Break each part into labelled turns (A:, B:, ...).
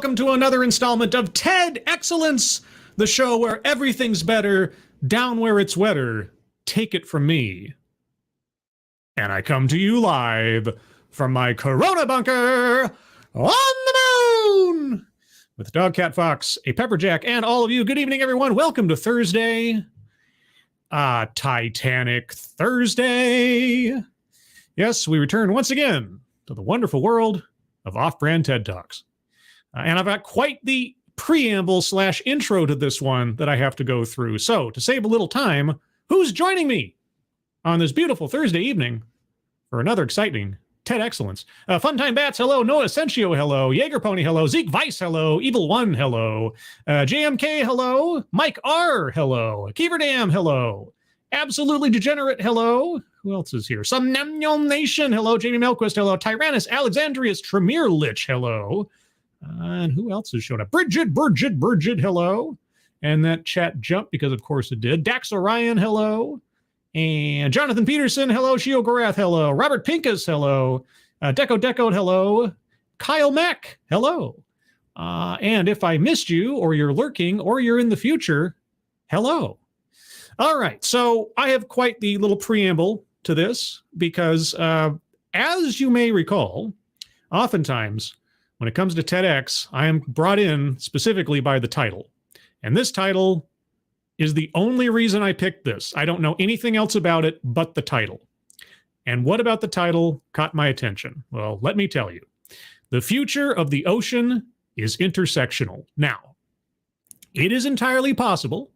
A: welcome to another installment of TED Excellence, the show where everything's better, down where it's wetter. Take it from me. And I come to you live from my Corona bunker on the moon with Dog Cat Fox, a Pepperjack, and all of you. Good evening, everyone. Welcome to Thursday. Titanic Thursday. Yes, we return once again to the wonderful world of off-brand TED Talks. And I've got quite the preamble / intro to this one that I have to go through. So to save a little time, who's joining me on this beautiful Thursday evening for another exciting TED Excellence? Funtime Bats, hello. Noah Essentio, hello. Jaeger Pony, hello. Zeke Weiss, hello. Evil One, hello. JMK, hello. Mike R, hello. Keeverdam, hello. Absolutely Degenerate, hello. Who else is here? Some Namnyom Nation, hello. Jamie Melquist, hello. Tyrannus Alexandrius Tremere Lich, hello. And who else has shown up? Bridget, hello. And that chat jumped because, of course, it did. Dax Orion, hello. And Jonathan Peterson, hello. Shio Gorath, hello. Robert Pincus, hello. Deco, hello. Kyle Mack, hello. And if I missed you, or you're lurking, or you're in the future, hello. All right, so I have quite the little preamble to this because, as you may recall, oftentimes, when it comes to TEDx, I am brought in specifically by the title. And this title is the only reason I picked this. I don't know anything else about it but the title. And what about the title caught my attention? Well, let me tell you. The future of the ocean is intersectional. Now, it is entirely possible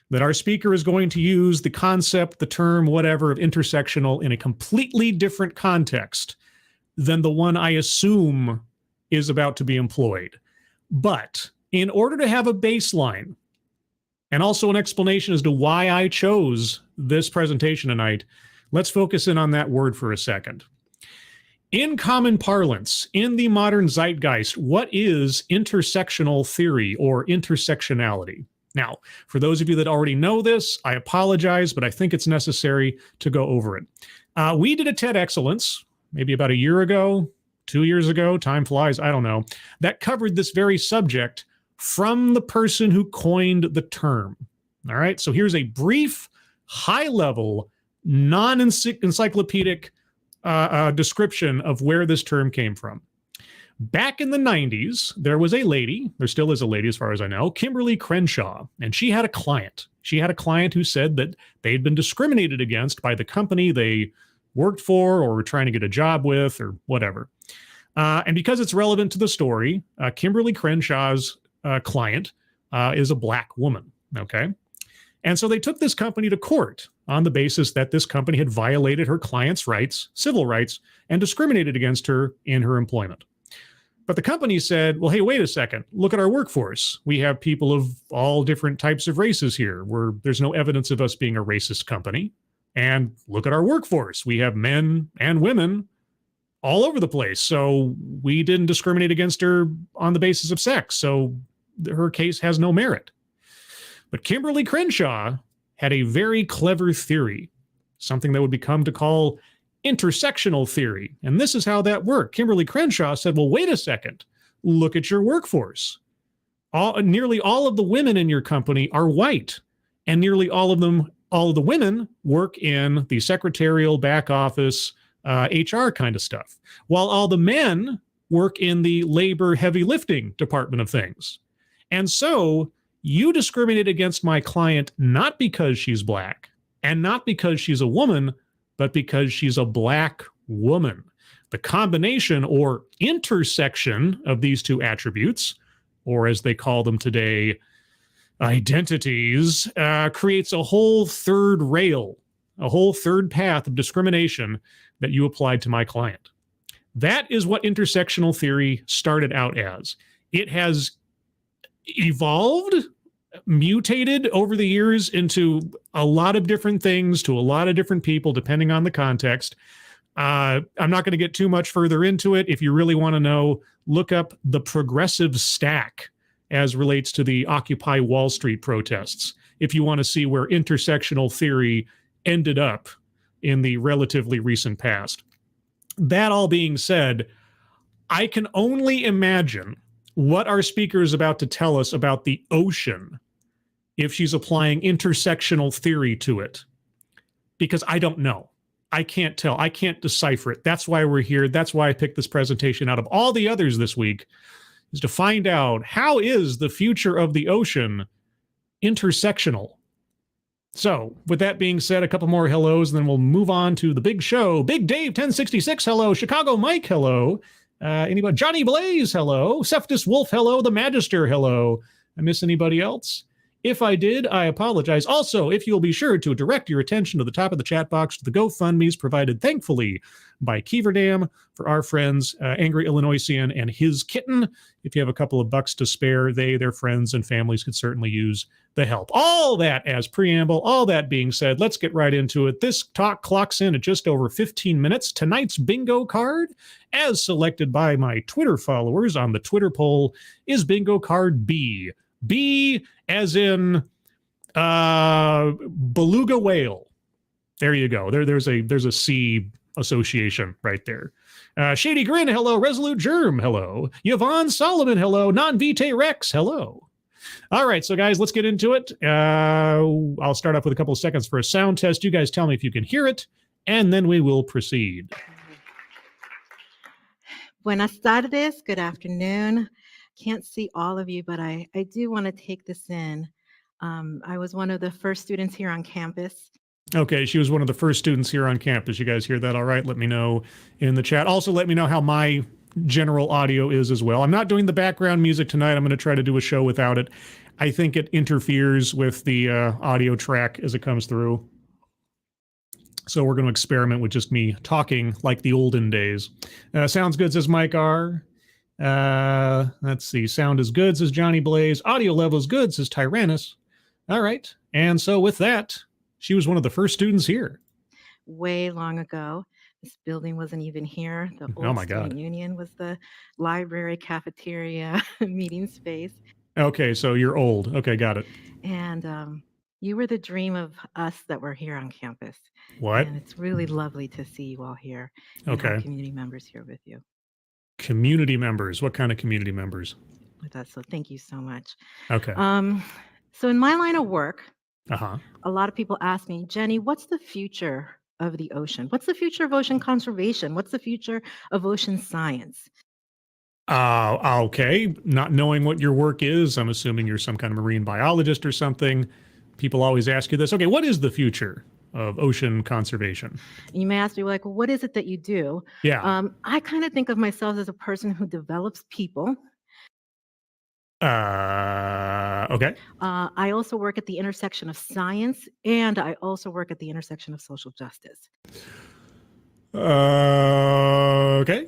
A: that our speaker is going to use the concept, the term, whatever, of intersectional in a completely different context than the one I assume is about to be employed. But in order to have a baseline and also an explanation as to why I chose this presentation tonight, let's focus in on that word for a second. In common parlance, in the modern zeitgeist, what is intersectional theory or intersectionality? Now, for those of you that already know this, I apologize, but I think it's necessary to go over it. We did a TED Excellence maybe about a year ago, 2 years ago, time flies, I don't know, that covered this very subject from the person who coined the term. All right, so here's a brief, high-level, non-encyclopedic description of where this term came from. Back in the 90s, there was a lady, there still is a lady as far as I know, Kimberly Crenshaw, and she had a client. She had a client who said that they'd been discriminated against by the company they worked for or were trying to get a job with or whatever. And because it's relevant to the story, Kimberly Crenshaw's client is a black woman, okay? And so they took this company to court on the basis that this company had violated her client's rights, civil rights, and discriminated against her in her employment. But the company said, well, hey, wait a second. Look at our workforce. We have people of all different types of races here. There's no evidence of us being a racist company. And look at our workforce. We have men and women all over the place. So we didn't discriminate against her on the basis of sex. So her case has no merit. But Kimberly Crenshaw had a very clever theory, something that would become to call intersectional theory. And this is how that worked. Kimberly Crenshaw said, well, wait a second. Look at your workforce. Nearly all of the women in your company are white. And nearly all of the women work in the secretarial, back office, HR kind of stuff, while all the men work in the labor heavy lifting department of things. And so you discriminate against my client not because she's black and not because she's a woman, but because she's a black woman. The combination or intersection of these two attributes, or as they call them today, identities, creates a whole third rail, a whole third path of discrimination that you applied to my client. That is what intersectional theory started out as. It has evolved, mutated over the years into a lot of different things to a lot of different people, depending on the context. I'm not going to get too much further into it. If you really want to know, look up the progressive stack as relates to the Occupy Wall Street protests, if you want to see where intersectional theory ended up in the relatively recent past. That all being said, I can only imagine what our speaker is about to tell us about the ocean, if she's applying intersectional theory to it. Because I don't know. I can't tell. I can't decipher it. That's why we're here. That's why I picked this presentation out of all the others this week, is to find out, how is the future of the ocean intersectional? So, with that being said, a couple more hellos, and then we'll move on to the big show. Big Dave 1066, hello. Chicago Mike, hello. Anybody? Johnny Blaze, hello. Cephtus Wolf, hello. The Magister, hello. I miss anybody else? If I did, I apologize. Also, if you'll be sure to direct your attention to the top of the chat box to the GoFundMes provided thankfully by Keeverdam for our friends Angry Illinoisian and his kitten. If you have a couple of bucks to spare, they, their friends, and families could certainly use the help. All that as preamble, all that being said, let's get right into it. This talk clocks in at just over 15 minutes. Tonight's bingo card, as selected by my Twitter followers on the Twitter poll, is bingo card B. B as in beluga whale. There you go. There's a C association right there. Shady Grin, hello. Resolute Germ, hello. Yvonne Solomon, hello. Non-Vitae Rex, hello. All right, so guys, let's get into it. I'll start off with a couple of seconds for a sound test. You guys tell me if you can hear it, and then we will proceed.
B: Buenas tardes. Good afternoon. Can't see all of you, but I do want to take this in. I was one of the first students here on campus.
A: Okay, she was one of the first students here on campus. You guys hear that all right? Let me know in the chat. Also, let me know how my general audio is as well. I'm not doing the background music tonight. I'm going to try to do a show without it. I think it interferes with the audio track as it comes through. So we're going to experiment with just me talking like the olden days. Sounds good, says Mike R. Let's see. Sound is good, says Johnny Blaze. Audio level is good, says Tyrannus. All right. And so with that, she was one of the first students here.
B: Way long ago. This building wasn't even here. The old Student Union was the library, cafeteria, meeting space.
A: Okay, so you're old. Okay, got it.
B: And you were the dream of us that were here on campus.
A: What?
B: And it's really lovely to see you all here. And have community members here with you.
A: Community members? What kind of community members?
B: With us. So thank you so much.
A: Okay.
B: So in my line of work,
A: a
B: lot of people ask me, Jenny, what's the future of the ocean? What's the future of ocean conservation? What's the future of ocean science?
A: Okay. Not knowing what your work is, I'm assuming you're some kind of marine biologist or something. People always ask you this. Okay, what is the future of ocean conservation?
B: You may ask me, like, well, what is it that you do?
A: Yeah.
B: I kind of think of myself as a person who develops people.
A: Okay.
B: I also work at the intersection of science, and I also work at the intersection of social justice.
A: Okay.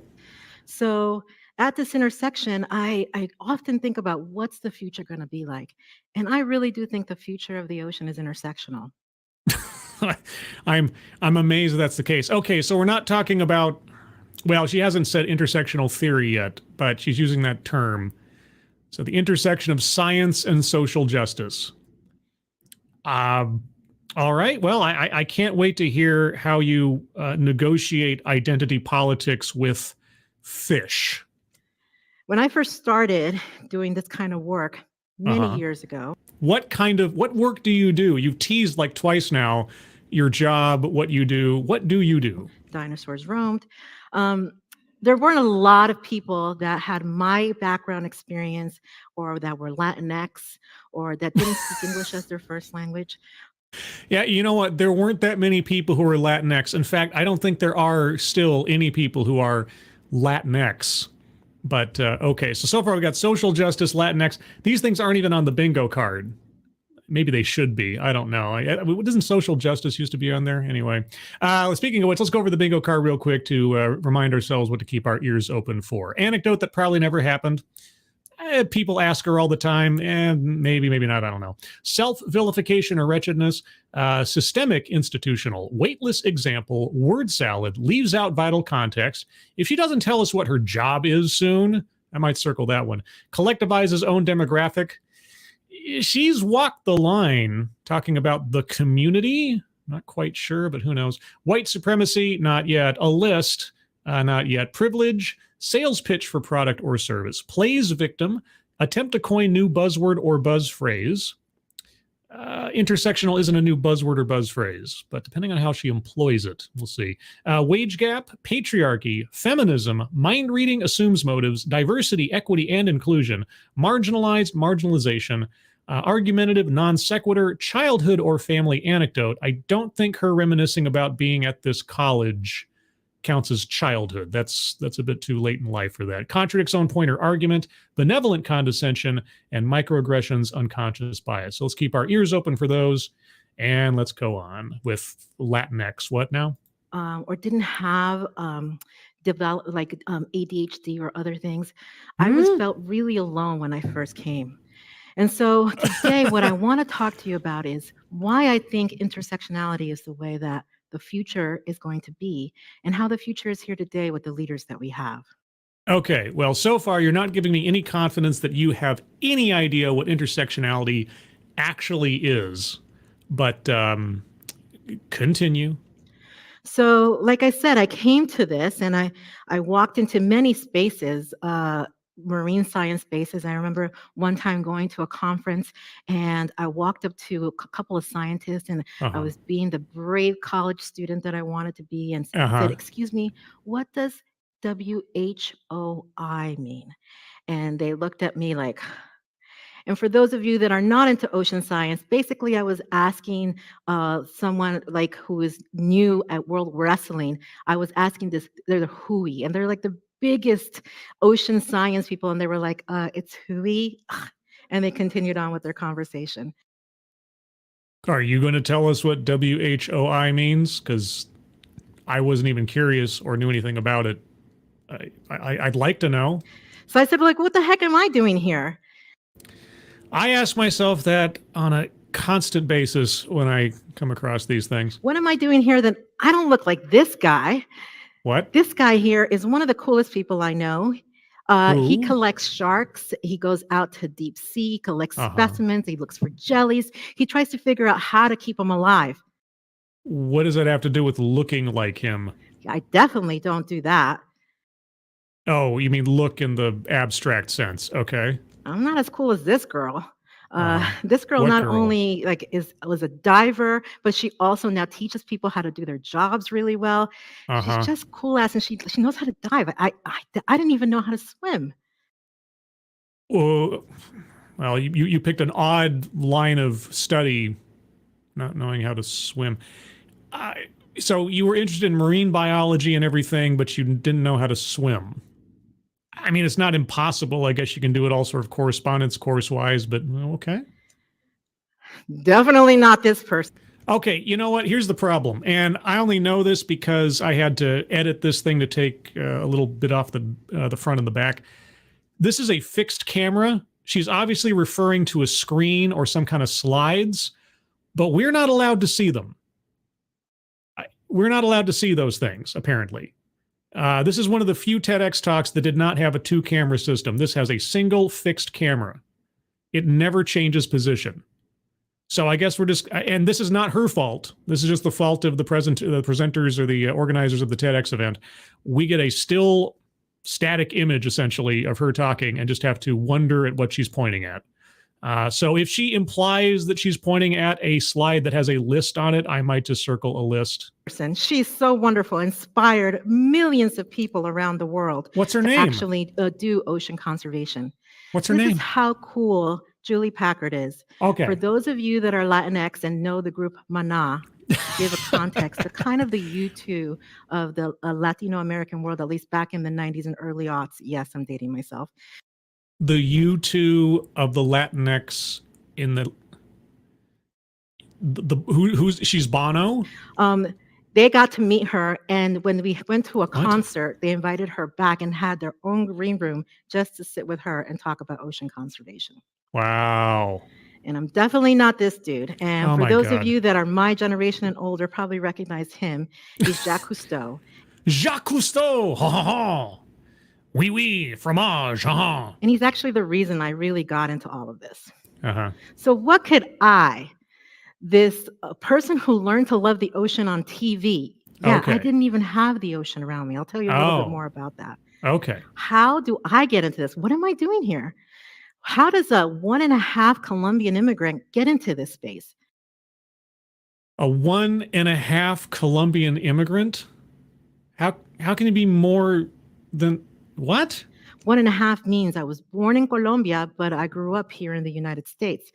B: So at this intersection, I often think about what's the future going to be like. And I really do think the future of the ocean is intersectional.
A: I'm amazed that's the case. Okay, so we're not talking about, well, she hasn't said intersectional theory yet, but she's using that term. So the intersection of science and social justice. All right. Well, I can't wait to hear how you negotiate identity politics with fish.
B: When I first started doing this kind of work many years ago.
A: What work do you do? You've teased like twice now your job, what you do. What do you do?
B: Dinosaurs roamed. There weren't a lot of people that had my background experience or that were Latinx or that didn't speak English as their first language.
A: Yeah, you know what? There weren't that many people who were Latinx. In fact, I don't think there are still any people who are Latinx. But okay, so far we got social justice, Latinx. These things aren't even on the bingo card. Maybe they should be. I don't know. Doesn't social justice used to be on there? Anyway, speaking of which, let's go over the bingo card real quick to remind ourselves what to keep our ears open for. Anecdote that probably never happened. People ask her all the time, and maybe not, I don't know. Self-vilification or wretchedness, systemic institutional, weightless example, word salad, leaves out vital context. If she doesn't tell us what her job is soon, I might circle that one. Collectivizes own demographic. She's walked the line talking about the community. Not quite sure, but who knows. White supremacy, not yet. A list. Not yet. Privilege, sales pitch for product or service. Plays victim, attempt to coin new buzzword or buzz phrase. Intersectional isn't a new buzzword or buzz phrase, but depending on how she employs it, we'll see. Wage gap, patriarchy, feminism, mind reading assumes motives, diversity, equity, and inclusion, marginalized, marginalization, argumentative, non sequitur, childhood or family anecdote. I don't think her reminiscing about being at this college counts as childhood. That's a bit too late in life for that. Contradicts own point or argument, benevolent condescension, and microaggressions, unconscious bias. So let's keep our ears open for those, and let's go on with Latinx. What now?
B: Or didn't have develop like ADHD or other things. I was felt really alone when I first came. And so today, what I want to talk to you about is why I think intersectionality is the way that the future is going to be, and how the future is here today with the leaders that we have.
A: Okay, well, so far you're not giving me any confidence that you have any idea what intersectionality actually is, but continue.
B: So, like I said, I came to this and I walked into many spaces, marine science spaces. I remember one time going to a conference and I walked up to a couple of scientists and I was being the brave college student that I wanted to be and said, "Excuse me, what does WHOI mean?" And they looked at me like, and for those of you that are not into ocean science, basically I was asking someone like who is new at World Wrestling, I was asking this, they're the Hui, and they're like the biggest ocean science people, and they were like, it's Hui, and they continued on with their conversation.
A: Are you going to tell us what WHOI means? Because I wasn't even curious or knew anything about it. I'd like to know.
B: So I said, like, what the heck am I doing here?
A: I ask myself that on a constant basis when I come across these things.
B: What am I doing here that I don't look like this guy?
A: What?
B: This guy here is one of the coolest people I know. He collects sharks. He goes out to deep sea, collects specimens. He looks for jellies. He tries to figure out how to keep them alive.
A: What does that have to do with looking like him?
B: I definitely don't do that.
A: Oh, you mean look in the abstract sense. Okay.
B: I'm not as cool as this girl. This girl
A: What
B: not
A: girl?
B: only was a diver, but she also now teaches people how to do their jobs really well. She's just cool ass, and she knows how to dive. I didn't even know how to swim.
A: Well, you picked an odd line of study, not knowing how to swim. So you were interested in marine biology and everything, but you didn't know how to swim. I mean, it's not impossible. I guess you can do it all sort of correspondence course-wise, but okay.
B: Definitely not this person.
A: Okay, you know what? Here's the problem. And I only know this because I had to edit this thing to take a little bit off the front and the back. This is a fixed camera. She's obviously referring to a screen or some kind of slides, but we're not allowed to see them. We're not allowed to see those things, apparently. This is one of the few TEDx talks that did not have a two-camera system. This has a single fixed camera. It never changes position. So I guess we're just, and this is not her fault. This is just the fault of the presenters or the organizers of the TEDx event. We get a still static image, essentially, of her talking and just have to wonder at what she's pointing at. So if she implies that she's pointing at a slide that has a list on it, I might just circle a list.
B: She's so wonderful, inspired millions of people around the world.
A: What's her name?
B: Actually do ocean conservation.
A: What's her name?
B: This is how cool Julie Packard is.
A: Okay.
B: For those of you that are Latinx and know the group Maná, to give a context, they're kind of the U2 of the Latino American world, at least back in the 90s and early aughts. Yes, I'm dating myself.
A: The U2 of the Latinx in who's she's Bono?
B: They got to meet her, and when we went to a concert, they invited her back and had their own green room just to sit with her and talk about ocean conservation.
A: Wow.
B: And I'm definitely not this dude. And for those
A: God.
B: of you that are my generation and older, probably recognize him. He's Jacques Cousteau.
A: Jacques Cousteau! Ha ha ha! Oui, oui, fromage, ha.
B: And he's actually the reason I really got into all of this.
A: Uh-huh.
B: So what could I, this person who learned to love the ocean on TV, Yeah, I
A: Okay.
B: didn't even have the ocean around me. I'll tell you a little bit
A: Oh,
B: more about that.
A: okay.
B: How do I get into this? What am I doing here? How does a 1.5 Colombian immigrant get into this space?
A: A 1.5 Colombian immigrant? How can he be more than what?
B: 1.5 means I was born in Colombia, but I grew up here in the United States.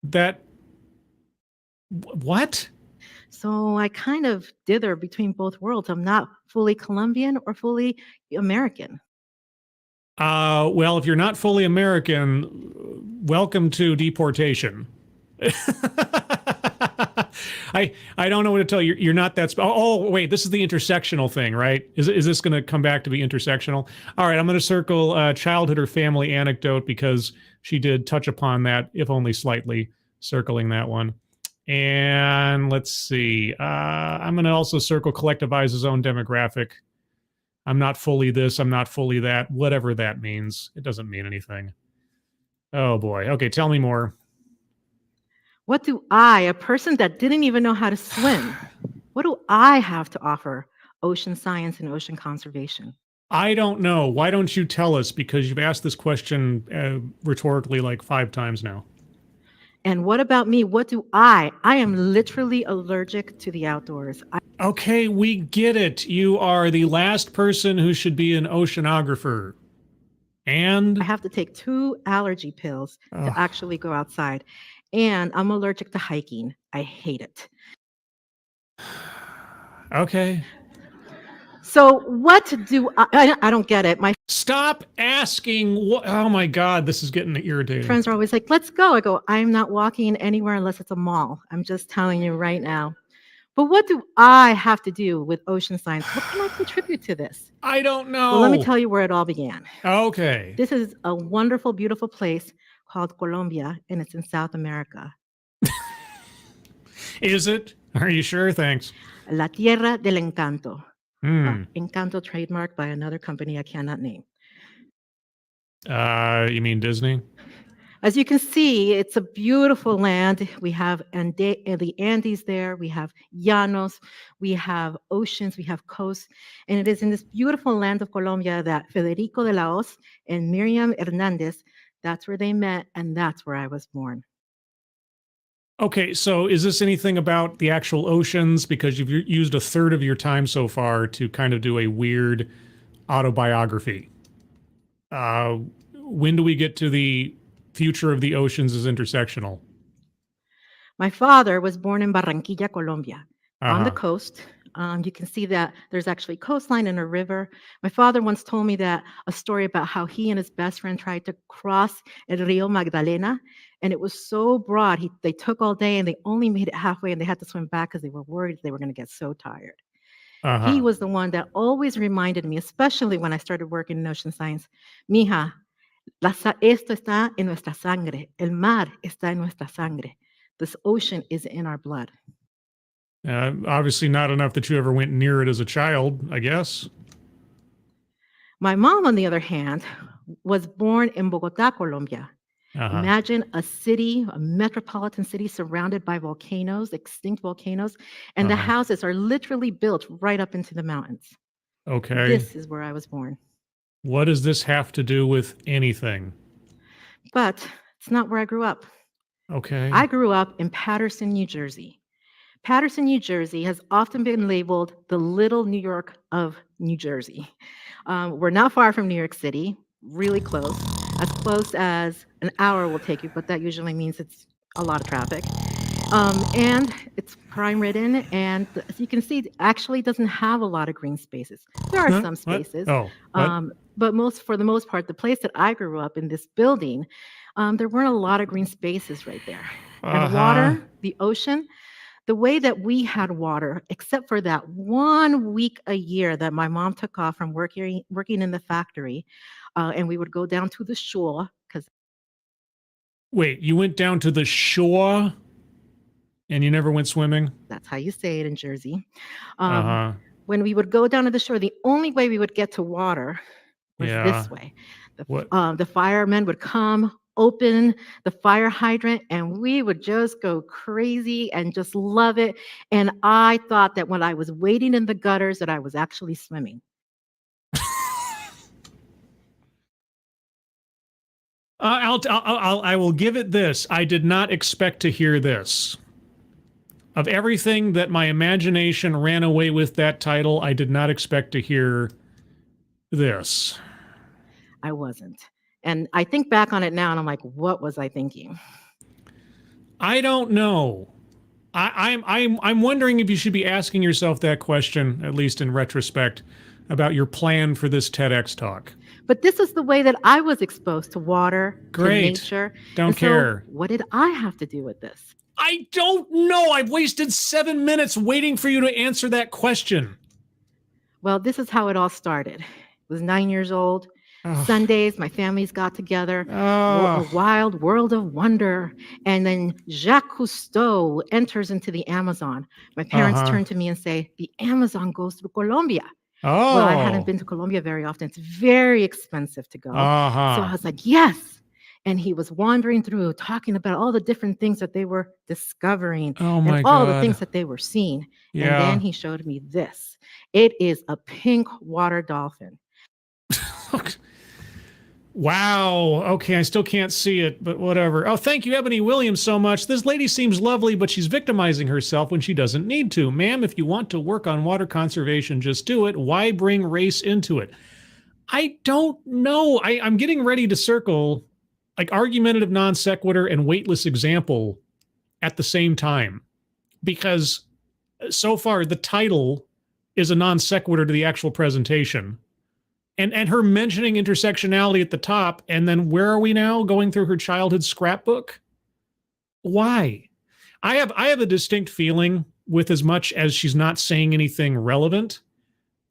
A: That what?
B: So I kind of dither between both worlds. I'm not fully Colombian or fully American.
A: Well, if you're not fully American, welcome to deportation. I don't know what to tell you. You're not that. Oh, wait, this is the intersectional thing, right? Is this going to come back to be intersectional? All right, I'm going to circle childhood or family anecdote because she did touch upon that, if only slightly, circling that one. And let's see. I'm going to also circle collectivize his own demographic. I'm not fully this. I'm not fully that. Whatever that means, it doesn't mean anything. Oh boy. Okay, tell me more.
B: What do I, a person that didn't even know how to swim, what do I have to offer ocean science and ocean conservation?
A: I don't know. Why don't you tell us? Because you've asked this question rhetorically like 5 times now.
B: And what about me? What do I am literally allergic to the outdoors.
A: Okay, we get it. You are the last person who should be an oceanographer.
B: I
A: And
B: have to take 2 allergy pills to
A: Ugh.
B: actually go outside. And I'm allergic to hiking. I hate it.
A: Okay.
B: So what do I don't get it. My
A: Stop asking. Oh my God, this is getting irritating.
B: friends are always like, let's go. I go, I'm not walking anywhere unless it's a mall. I'm just telling you right now. But what do I have to do with ocean science? What can I contribute to this?
A: I don't know.
B: Well, let me tell you where it all began.
A: Okay.
B: This is a wonderful, beautiful place called Colombia, and it's in South America.
A: Is it? Are you sure? Thanks.
B: La Tierra del Encanto.
A: Hmm.
B: Encanto trademark by another company I cannot name.
A: You mean Disney?
B: As you can see, it's a beautiful land. We have the Andes there. We have llanos. We have oceans. We have coasts. And it is in this beautiful land of Colombia that Federico de la Hoz and Miriam Hernandez, that's where they met, and that's where I was born.
A: Okay, so is this anything about the actual oceans? Because you've used a third of your time so far to kind of do a weird autobiography. When do we get to the future of the oceans is intersectional?
B: My father was born in Barranquilla, Colombia, on the
A: Uh-huh.
B: coast. You can see that there's actually coastline and a river. My father once told me that a story about how he and his best friend tried to cross El Rio Magdalena, and it was so broad. They took all day and they only made it halfway, and they had to swim back because they were worried they were going to get so tired. He
A: Uh-huh.
B: was the one that always reminded me, especially when I started working in ocean science, mija, esto está en nuestra sangre. El mar está en nuestra sangre. This ocean is in our blood.
A: Obviously not enough that you ever went near it as a child, I guess.
B: My mom, on the other hand, was born in Bogota, Colombia.
A: Uh-huh.
B: Imagine a city, a metropolitan city surrounded by volcanoes, extinct volcanoes, and the houses are literally built right up into the mountains.
A: Okay.
B: This is where I was born.
A: What does this have to do with anything?
B: But it's not where I grew up.
A: Okay.
B: I grew up in Paterson, New Jersey. Paterson, New Jersey has often been labeled the little New York of New Jersey. We're not far from New York City, really close, as an hour will take you, but that usually means it's a lot of traffic. And it's crime ridden, and as you can see, it actually doesn't have a lot of green spaces. There are some spaces, but for the most part, the place that I grew up in, this building, there weren't a lot of green spaces right there. And water, the ocean, the way that we had water, except for that 1 week a year that my mom took off from working in the factory, and we would go down to the shore.
A: Wait, you went down to the shore and you never went swimming?
B: That's how you say it in Jersey. When we would go down to the shore, the only way we would get to water was this way. The firemen would come open the fire hydrant and we would just go crazy and just love it. And I thought that when I was wading in the gutters that I was actually swimming.
A: I will give it this. I did not expect to hear this. Of everything that my imagination ran away with that title, I did not expect to hear this.
B: I wasn't. And I think back on it now and I'm like, what was I thinking?
A: I don't know. I'm wondering if you should be asking yourself that question, at least in retrospect, about your plan for this TEDx talk.
B: But this is the way that I was exposed to water,
A: Great.
B: to nature.
A: Don't care.
B: So what did I have to do with this?
A: I don't know. I've wasted 7 minutes waiting for you to answer that question.
B: Well, this is how it all started. I was 9 years old. Sundays, my families got together. A wild world of wonder. And then Jacques Cousteau enters into the Amazon. My parents turn to me and say, the Amazon goes through Colombia. Well, I hadn't been to Colombia very often. It's very expensive to go. So I was like, yes. And he was wandering through, talking about all the different things that they were discovering and all the things that they were seeing. And then he showed me this. It is a pink water dolphin.
A: Wow. Okay, I still can't see it, but whatever. Oh, thank you, Ebony Williams, so much. This lady seems lovely, but she's victimizing herself when she doesn't need to. Ma'am, if you want to work on water conservation, just do it. Why bring race into it? I don't know. I'm getting ready to circle like argumentative non sequitur and weightless example at the same time, because so far the title is a non sequitur to the actual presentation. And her mentioning intersectionality at the top, and then where are we now? Going through her childhood scrapbook? Why? I have a distinct feeling, with as much as she's not saying anything relevant,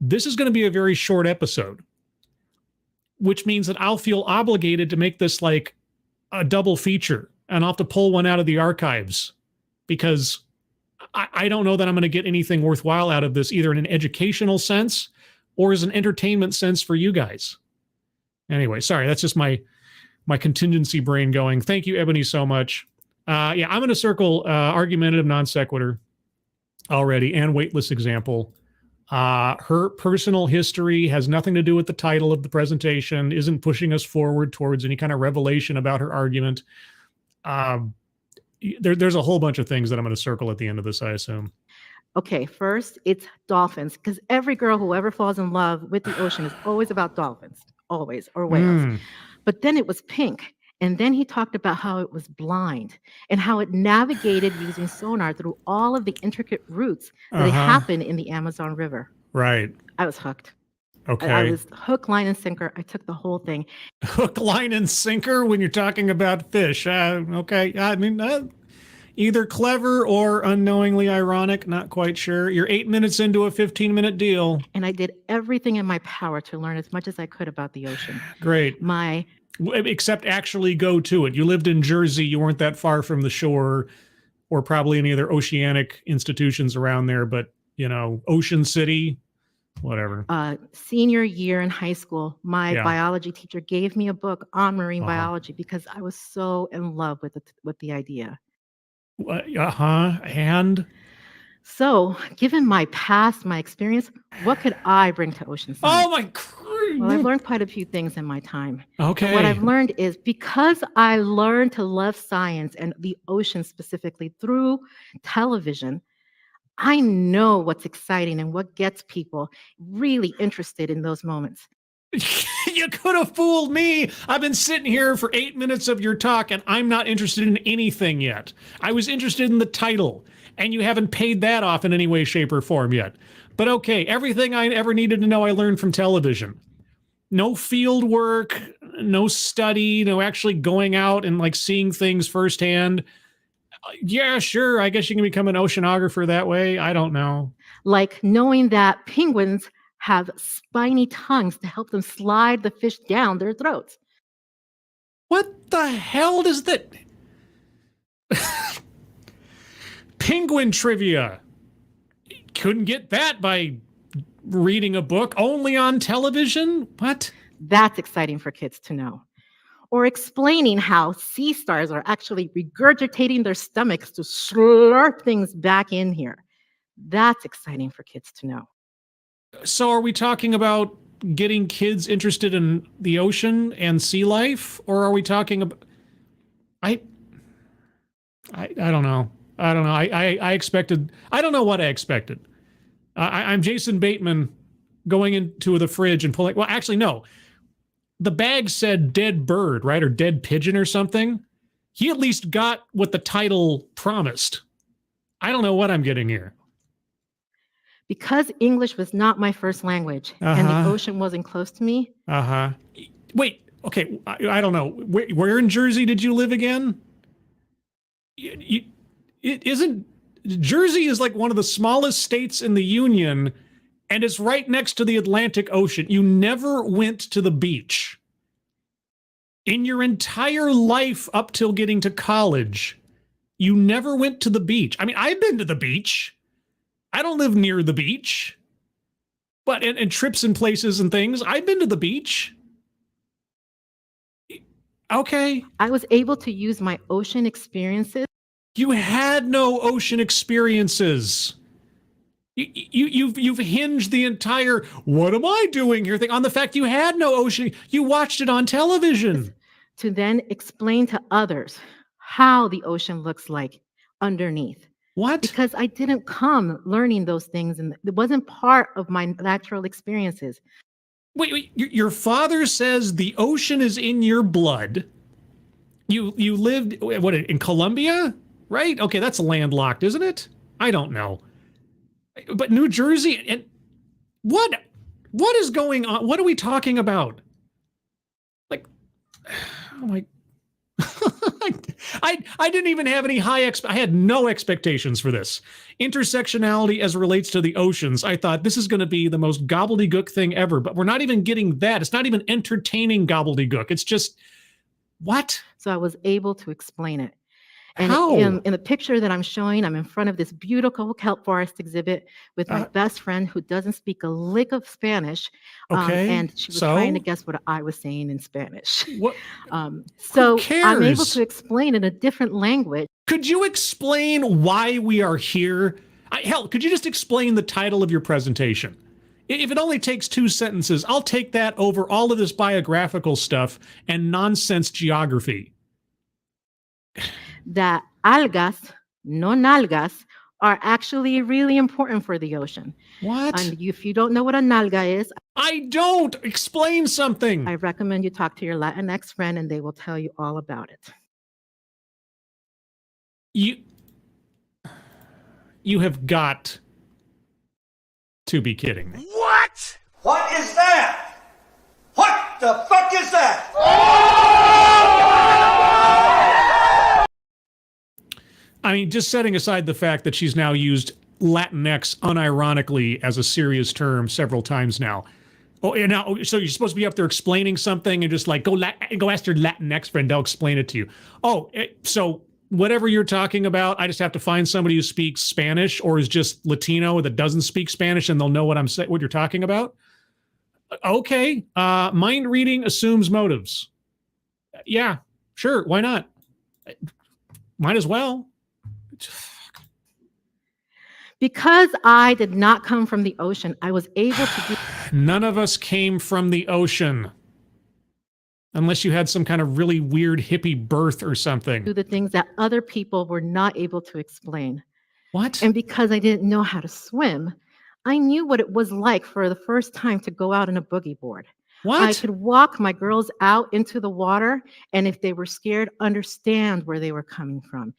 A: this is going to be a very short episode, which means that I'll feel obligated to make this like a double feature, and I'll have to pull one out of the archives, because I don't know that I'm going to get anything worthwhile out of this, either in an educational sense or as an entertainment sense for you guys. Anyway, sorry, that's just my contingency brain going. Thank you, Ebony, so much. Yeah, I'm going to circle argumentative non sequitur already and weightless example. Her personal history has nothing to do with the title of the presentation, isn't pushing us forward towards any kind of revelation about her argument. There's a whole bunch of things that I'm going to circle at the end of this, I assume.
B: Okay, first, it's dolphins, because every girl who ever falls in love with the ocean is always about dolphins, always, or whales. But then it was pink. And then he talked about how it was blind and how it navigated using sonar through all of the intricate routes that happen in the Amazon River.
A: Right.
B: I was hooked.
A: Okay.
B: I was hook, line, and sinker. I took the whole thing.
A: Hook, line, and sinker when you're talking about fish. Okay. I mean, either clever or unknowingly ironic, not quite sure. You're 8 minutes into a 15-minute deal.
B: And I did everything in my power to learn as much as I could about the ocean.
A: Great. Except actually go to it. You lived in Jersey. You weren't that far from the shore, or probably any other oceanic institutions around there, but, you know, Ocean City, whatever.
B: Senior year in high school, my biology teacher gave me a book on marine biology because I was so in love with the idea.
A: And?
B: So, given my past, my experience, what could I bring to ocean science?
A: Oh my God.
B: Well, I've learned quite a few things in my time.
A: Okay.
B: And what I've learned is, because I learned to love science and the ocean specifically through television, I know what's exciting and what gets people really interested in those moments.
A: You could have fooled me. I've been sitting here for 8 minutes of your talk, and I'm not interested in anything yet. I was interested in the title, and you haven't paid that off in any way, shape, or form yet. But okay, everything I ever needed to know I learned from television. No field work, no study, no actually going out and like seeing things firsthand. Yeah, sure, I guess you can become an oceanographer that way. I don't know.
B: Like knowing that penguins have spiny tongues to help them slide the fish down their throats.
A: What the hell does that? Penguin trivia. Couldn't get that by reading a book, only on television? What?
B: That's exciting for kids to know. or explaining how sea stars are actually regurgitating their stomachs to slurp things back in here. That's exciting for kids to know.
A: So are we talking about getting kids interested in the ocean and sea life, or are we talking about I don't know. I don't know. I expected, I don't know what I expected. I'm Jason Bateman going into the fridge and pulling, well, actually, no. The bag said dead bird, right? Or dead pigeon or something. He at least got what the title promised. I don't know what I'm getting here.
B: Because English was not my first language and the ocean wasn't close to me.
A: Wait, okay, I don't know. Where in Jersey did you live again? Jersey is like one of the smallest states in the Union, and it's right next to the Atlantic Ocean. You never went to the beach. In your entire life up till getting to college, you never went to the beach. I mean, I've been to the beach. I don't live near the beach. But, and trips and places and things, I've been to the beach. Okay.
B: I was able to use my ocean experiences.
A: You had no ocean experiences. You've hinged the entire "what am I doing here" thing on the fact you had no ocean. You watched it on television.
B: To then explain to others how the ocean looks like underneath.
A: What?
B: Because I didn't come learning those things, and it wasn't part of my natural experiences.
A: Wait, your father says the ocean is in your blood. You lived, what, in Colombia? Right? Okay, that's landlocked, isn't it? I don't know. But New Jersey, and what is going on? What are we talking about? Like, oh my, I didn't even have any I had no expectations for this. Intersectionality as relates to the oceans. I thought this is going to be the most gobbledygook thing ever, but we're not even getting that. It's not even entertaining gobbledygook. It's just, what?
B: So I was able to explain it. And
A: how?
B: In the picture that I'm showing, I'm in front of this beautiful kelp forest exhibit with my best friend who doesn't speak a lick of Spanish.
A: Okay.
B: And she was trying to guess what I was saying in Spanish.
A: What?
B: So I'm able to explain in a different language.
A: Could you explain why we are here? Hell, could you just explain the title of your presentation? If it only takes 2 sentences, I'll take that over all of this biographical stuff and nonsense geography.
B: That algas, no nalgas, are actually really important for the ocean.
A: What?
B: And if you don't know what a nalga is,
A: I don't. Explain something.
B: I recommend you talk to your Latinx friend and they will tell you all about it.
A: You have got to be kidding me.
C: What? What is that? What the fuck is that?
A: I mean, just setting aside the fact that she's now used Latinx unironically as a serious term several times now. Oh, and now, so you're supposed to be up there explaining something and just like, go ask your Latinx friend, they'll explain it to you. Oh, so whatever you're talking about, I just have to find somebody who speaks Spanish or is just Latino that doesn't speak Spanish and they'll know what what you're talking about? Okay. Mind reading assumes motives. Yeah, sure. Why not? Might as well.
B: Because I did not come from the ocean, I was able to do...
A: None of us came from the ocean. Unless you had some kind of really weird hippie birth or something.
B: Do the things that other people were not able to explain.
A: What?
B: And because I didn't know how to swim, I knew what it was like for the first time to go out on a boogie board.
A: What?
B: I could walk my girls out into the water, and if they were scared, understand where they were coming from.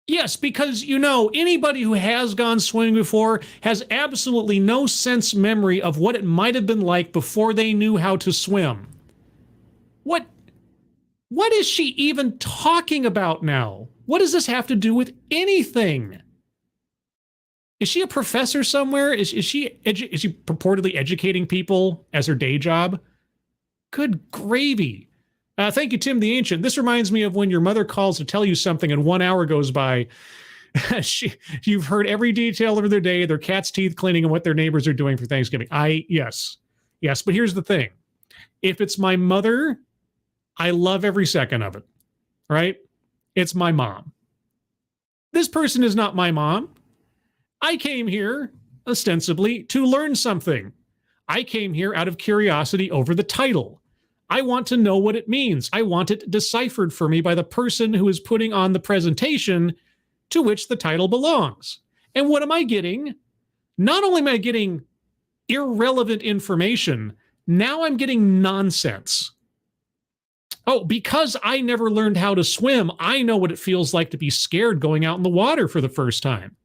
A: Yes, because, you know, anybody who has gone swimming before has absolutely no sense memory of what it might have been like before they knew how to swim. What is she even talking about now? What does this have to do with anything? Is she a professor somewhere? Is she purportedly educating people as her day job? Good gravy. Thank you, Tim the Ancient. This reminds me of when your mother calls to tell you something and 1 hour goes by. You've heard every detail of their day, their cat's teeth cleaning, and what their neighbors are doing for Thanksgiving. Yes, but here's the thing. If it's my mother, I love every second of it, right? It's my mom. This person is not my mom. I came here ostensibly to learn something. I came here out of curiosity over the title. I want to know what it means. I want it deciphered for me by the person who is putting on the presentation to which the title belongs. And what am I getting? Not only am I getting irrelevant information, now I'm getting nonsense. Oh, because I never learned how to swim, I know what it feels like to be scared going out in the water for the first time.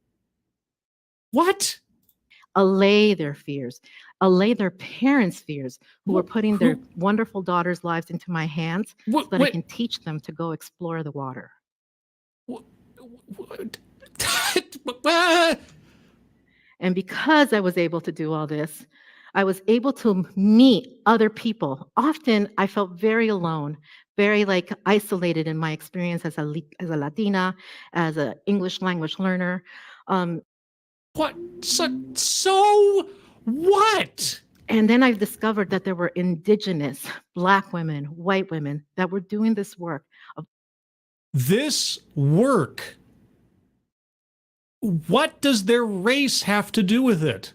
A: What?
B: Allay their fears, allay their parents' fears, who are putting their wonderful daughters' lives into my hands so that I can teach them to go explore the water. And because I was able to do all this, I was able to meet other people. Often I felt very alone, very like isolated in my experience as a Latina, as an English language learner.
A: What? So what?
B: And then I've discovered that there were indigenous Black women, white women that were doing this work.
A: This work. What does their race have to do with it?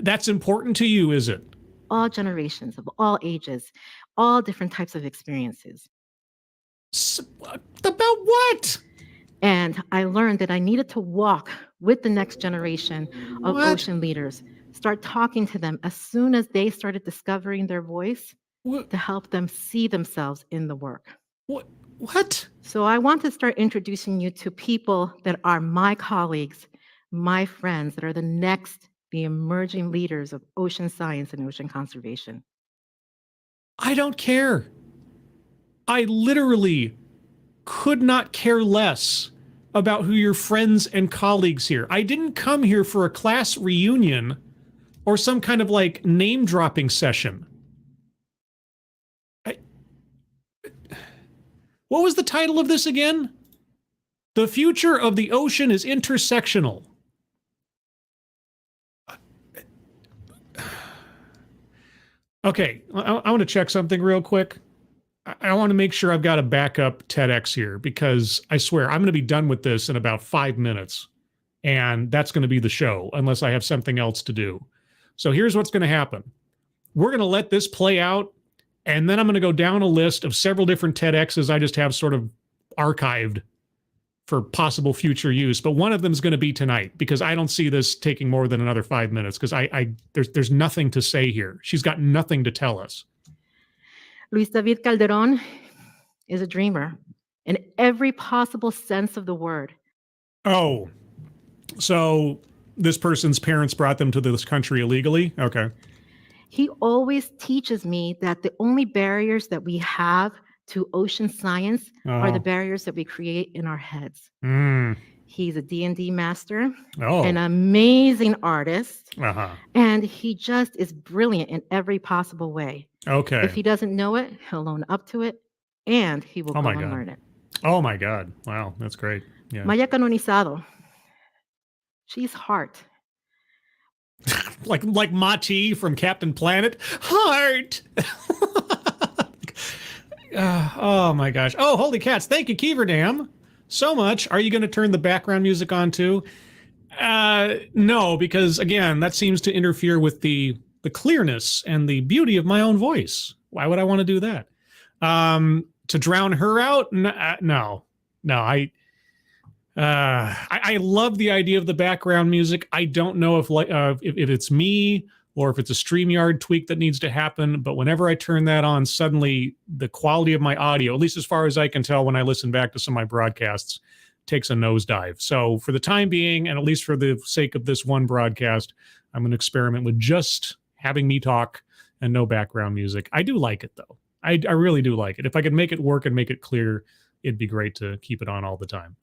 A: That's important to you, is it?
B: All generations of all ages, all different types of experiences.
A: About what?
B: And I learned that I needed to walk with the next generation of ocean leaders, start talking to them as soon as they started discovering their voice to help them see themselves in the work.
A: What?
B: So I want to start introducing you to people that are my colleagues, my friends, that are the emerging leaders of ocean science and ocean conservation.
A: I don't care. I literally could not care less about who your friends and colleagues here. I didn't come here for a class reunion or some kind of like name dropping session. What was the title of this again? The future of the ocean is intersectional. Okay, I want to check something real quick. I want to make sure I've got a backup TEDx here because I swear I'm going to be done with this in about 5 minutes. And that's going to be the show unless I have something else to do. So here's what's going to happen. We're going to let this play out. And then I'm going to go down a list of several different TEDx's I just have sort of archived for possible future use. But one of them is going to be tonight because I don't see this taking more than another 5 minutes because there's nothing to say here. She's got nothing to tell us.
B: Luis David Calderon is a dreamer in every possible sense of the word.
A: Oh, so this person's parents brought them to this country illegally? Okay.
B: He always teaches me that the only barriers that we have to ocean science are the barriers that we create in our heads. He's a D&D master, an amazing artist, and he just is brilliant in every possible way.
A: Okay.
B: If he doesn't know it, he'll own up to it, and he will go and learn it.
A: Oh my God. Wow, that's great. Yeah.
B: Maya Canonizado. She's heart.
A: like Mati from Captain Planet. Heart. Oh my gosh. Oh, holy cats. Thank you, Keeverdam, so much. Are you going to turn the background music on too? No, because again, that seems to interfere with the clearness and the beauty of my own voice. Why would I want to do that? To drown her out? No. I love the idea of the background music. I don't know if it's me or if it's a StreamYard tweak that needs to happen, but whenever I turn that on, suddenly the quality of my audio, at least as far as I can tell when I listen back to some of my broadcasts, takes a nosedive. So for the time being, and at least for the sake of this one broadcast, I'm going to experiment with just having me talk and no background music. I do like it, though. I really do like it. If I could make it work and make it clear, it'd be great to keep it on all the time.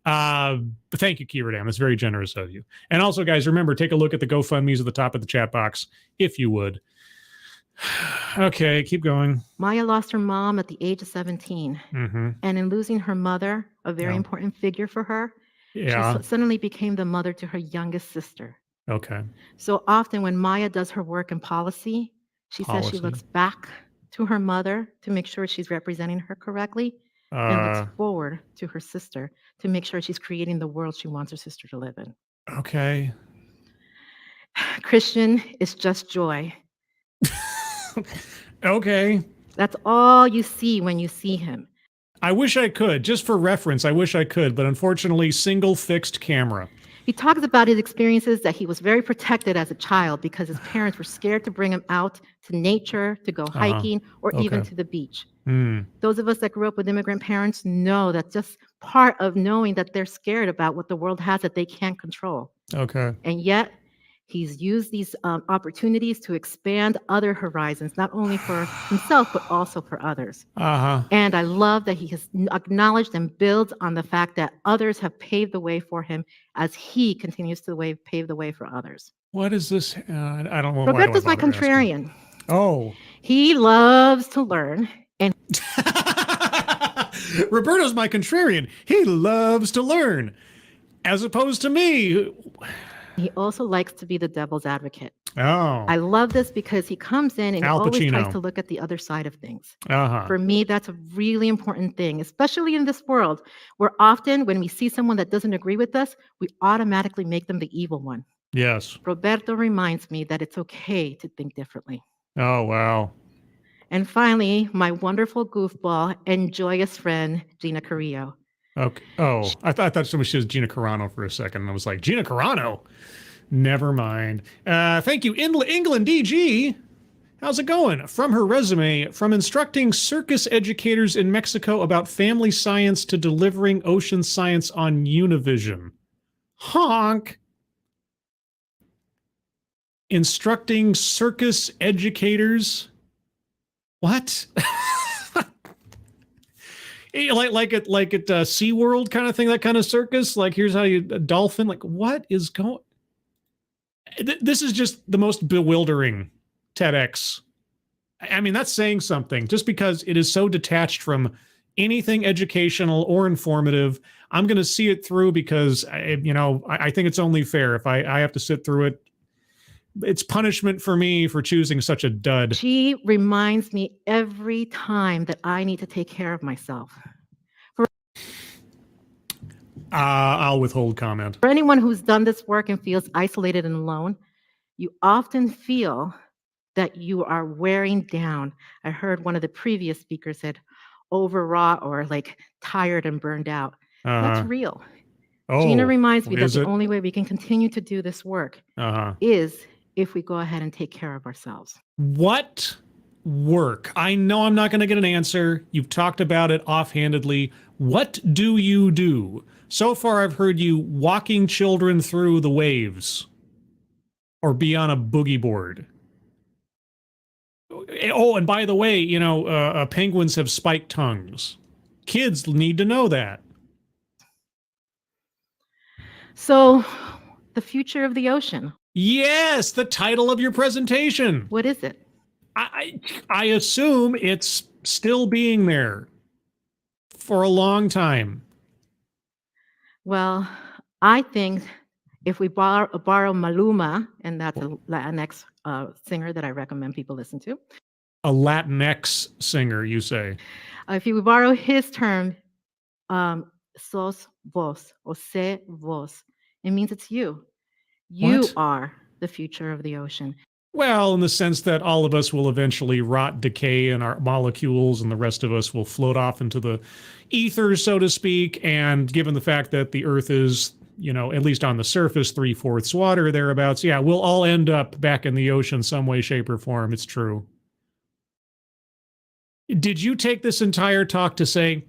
A: But thank you, Keeverdam. That's very generous of you. And also, guys, remember, take a look at the GoFundMe's at the top of the chat box, if you would. Okay, keep going.
B: Maya lost her mom at the age of 17. And in losing her mother, a very important figure for her, she suddenly became the mother to her youngest sister.
A: Okay.
B: So often when Maya does her work in policy, she says she looks back to her mother to make sure she's representing her correctly, and looks forward to her sister to make sure she's creating the world she wants her sister to live in.
A: Okay.
B: Christian is just joy.
A: Okay.
B: That's all you see when you see him.
A: I wish I could, just for reference, I wish I could, but unfortunately, single fixed camera.
B: He talks about his experiences that he was very protected as a child because his parents were scared to bring him out to nature, to go hiking, or even
A: Okay.
B: to the beach.
A: Hmm.
B: Those of us that grew up with immigrant parents know that's just part of knowing that they're scared about what the world has that they can't control.
A: Okay.
B: And yet, he's used these opportunities to expand other horizons, not only for himself, but also for others.
A: Uh-huh.
B: And I love that he has acknowledged and builds on the fact that others have paved the way for him as he continues to pave the way for others.
A: What is this? I don't know.
B: Roberto's my contrarian.
A: Oh.
B: He loves to learn. And
A: Roberto's my contrarian. He loves to learn. As opposed to me.
B: he also likes to be the devil's advocate.
A: Oh.
B: I love this because he comes in and he
A: Al
B: always
A: Pacino.
B: tries to look at the other side of things.
A: Uh-huh.
B: For me, that's a really important thing, especially in this world, where often when we see someone that doesn't agree with us, we automatically make them the evil one.
A: Yes.
B: Roberto reminds me that it's okay to think differently.
A: Oh, wow.
B: And finally, my wonderful goofball and joyous friend, Gina Carrillo.
A: Okay. Oh, I thought she was Gina Carano for a second. And I was like, Gina Carano? Never mind. Thank you, England DG. How's it going? From her resume, from instructing circus educators in Mexico about family science to delivering ocean science on Univision. Honk. Instructing circus educators. What? like at SeaWorld kind of thing, that kind of circus. Like, here's how you a dolphin. Like, what is going? This is just the most bewildering TEDx. I mean, that's saying something. Just because it is so detached from anything educational or informative, I'm going to see it through because I think it's only fair if I have to sit through it. It's punishment for me for choosing such a dud.
B: She reminds me every time that I need to take care of myself.
A: I'll withhold comment.
B: For anyone who's done this work and feels isolated and alone, you often feel that you are wearing down. I heard one of the previous speakers said overwrought or like tired and burned out. That's real. Gina reminds me that the only way we can continue to do this work is if we go ahead and take care of ourselves.
A: What work? I know I'm not going to get an answer. You've talked about it offhandedly. What do you do? So far, I've heard you walking children through the waves or be on a boogie board. Oh, and by the way, penguins have spiked tongues. Kids need to know that.
B: So, the future of the ocean.
A: Yes, the title of your presentation.
B: What is it?
A: I assume it's still being there for a long time.
B: Well, I think if we borrow Maluma, and that's a Latinx singer that I recommend people listen to.
A: A Latinx singer, you say?
B: If you borrow his term, sos vos, or se vos, it means it's you. You
A: What?
B: are the future of the ocean.
A: Well, in the sense that all of us will eventually rot, decay, and our molecules and the rest of us will float off into the ether, so to speak. And given the fact that the Earth is, at least on the surface, 3/4 water, thereabouts, yeah, we'll all end up back in the ocean some way, shape, or form. It's true. Did you take this entire talk to say,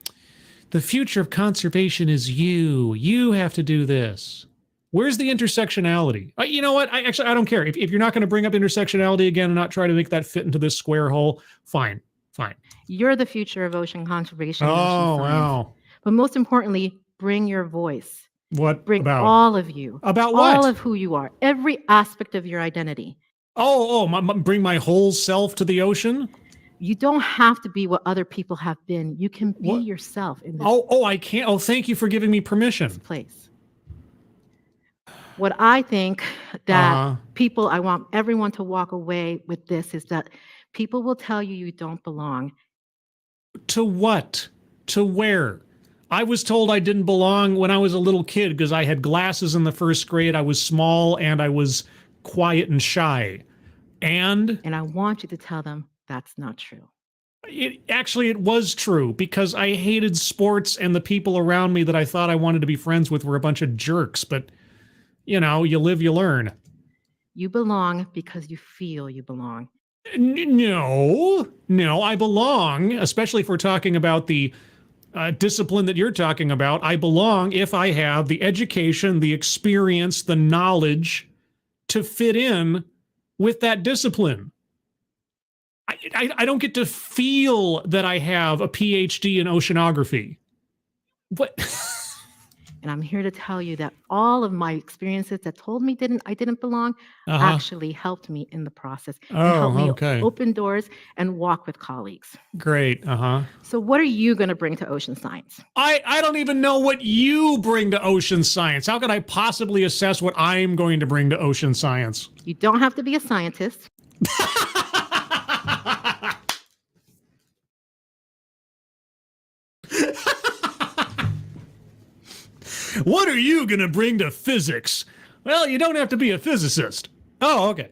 A: the future of conservation is you? You have to do this. Where's the intersectionality? You know what? I don't care. If you're not going to bring up intersectionality again and not try to make that fit into this square hole, fine.
B: You're the future of ocean conservation. and ocean
A: Oh,
B: science.
A: wow.
B: But most importantly, bring your voice.
A: What
B: Bring
A: about?
B: all of you.
A: About what?
B: All of who you are. Every aspect of your identity.
A: Bring my whole self to the ocean?
B: You don't have to be what other people have been. You can be yourself in this
A: I can't. Oh, thank you for giving me permission.
B: place. What I think that I want everyone to walk away with this is that People will tell you you don't belong.
A: To what? To where? I was told I didn't belong when I was a little kid because I had glasses in the first grade. I was small and I was quiet and shy. And
B: And I want you to tell them that's not true.
A: it was true because I hated sports and the people around me that I thought I wanted to be friends with were a bunch of jerks. But, you know, you live, you learn.
B: You belong because you feel you belong.
A: No, I belong, especially if we're talking about the discipline that you're talking about. I belong if I have the education, the experience, the knowledge to fit in with that discipline. I don't get to feel that I have a PhD in oceanography. What?
B: And I'm here to tell you that all of my experiences that told me I didn't belong actually helped me in the process. And helped me open doors and walk with colleagues.
A: Great.
B: So what are you going to bring to ocean science?
A: I don't even know what you bring to ocean science. How could I possibly assess what I'm going to bring to ocean science?
B: You don't have to be a scientist.
A: What are you going to bring to physics? Well, you don't have to be a physicist. Oh, okay.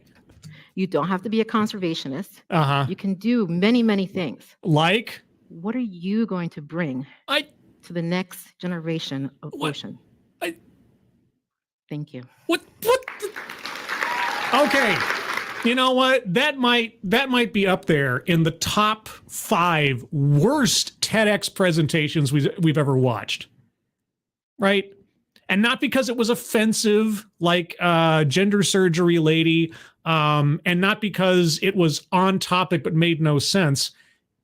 B: You don't have to be a conservationist.
A: You
B: can do many, many things.
A: Like?
B: What are you going to bring to the next generation of ocean? Thank you.
A: What? Okay. You know what? That might be up there in the top 5 worst TEDx presentations we've ever watched. Right? And not because it was offensive, like gender surgery lady, and not because it was on topic but made no sense.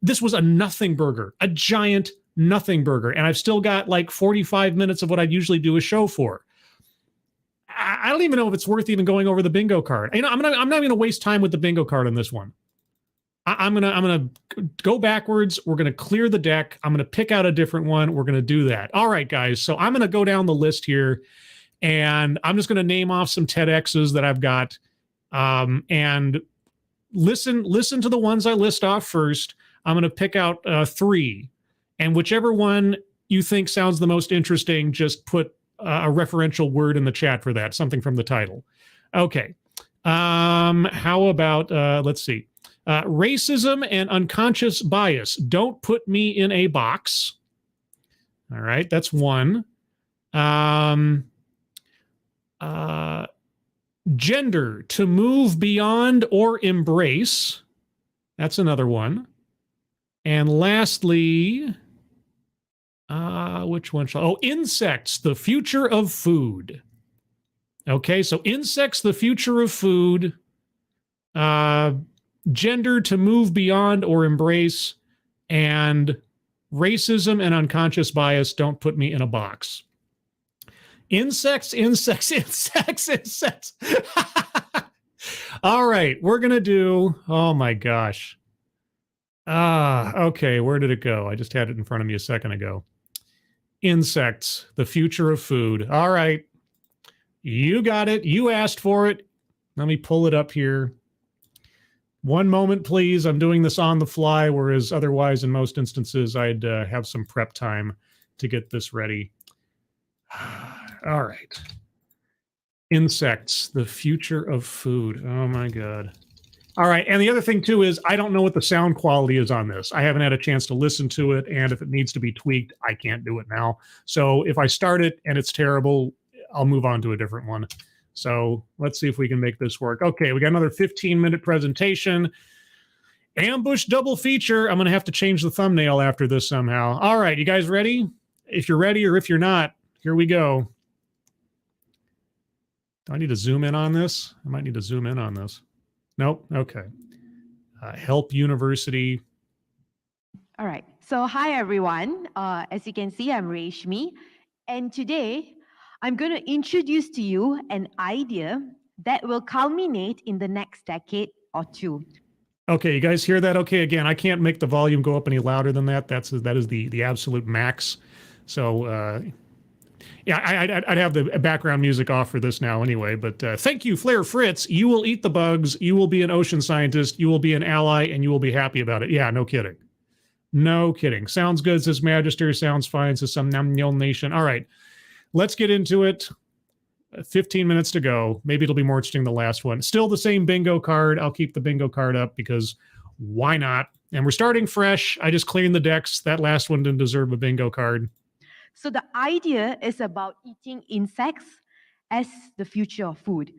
A: This was a nothing burger, a giant nothing burger. And I've still got like 45 minutes of what I'd usually do a show for. I don't even know if it's worth even going over the bingo card. You know, I'm not even going to waste time with the bingo card on this one. I'm gonna go backwards. We're gonna clear the deck. I'm gonna pick out a different one. We're gonna do that. All right, guys. So I'm gonna go down the list here, and I'm just gonna name off some TEDx's that I've got, and listen to the ones I list off first. I'm gonna pick out 3, and whichever one you think sounds the most interesting, just put a referential word in the chat for that, something from the title. Okay. How about let's see. Racism and unconscious bias. Don't put me in a box. All right, that's one. Gender, to move beyond or embrace. That's another one. And lastly, which one shall? Oh, insects, the future of food. Okay, so insects, the future of food. Gender, to move beyond or embrace, and racism and unconscious bias, don't put me in a box. Insects. All right, we're going to do, oh my gosh. Okay, where did it go? I just had it in front of me a second ago. Insects, the future of food. All right, you got it. You asked for it. Let me pull it up here. One moment, please. I'm doing this on the fly, whereas otherwise, in most instances, I'd have some prep time to get this ready. All right. Insects, the future of food. Oh, my God. All right. And the other thing, too, is I don't know what the sound quality is on this. I haven't had a chance to listen to it. And if it needs to be tweaked, I can't do it now. So if I start it and it's terrible, I'll move on to a different one. So let's see if we can make this work. Okay, we got another 15-minute presentation. Ambush double feature. I'm going to have to change the thumbnail after this somehow. All right, you guys ready? If you're ready or if you're not, here we go. Do I need to zoom in on this? I might need to zoom in on this. Nope. Okay. Help University.
D: All right. So hi, everyone. As you can see, I'm Reshmi. And today, I'm going to introduce to you an idea that will culminate in the next decade or 2.
A: Okay, you guys hear that? Okay, again, I can't make the volume go up any louder than that. That is the absolute max. So Yeah, I'd have the background music off for this now anyway, but thank you, Flair Fritz. You will eat the bugs. You will be an ocean scientist. You will be an ally, and you will be happy about it. Yeah, no kidding. No kidding. Sounds good, says Magister. Sounds fine, says some Namnyon Nation. All right, let's get into it. 15 minutes to go. Maybe it'll be more interesting than the last one. Still the same bingo card. I'll keep the bingo card up because why not? And we're starting fresh. I just cleaned the decks. That last one didn't deserve a bingo card.
D: So the idea is about eating insects as the future of food.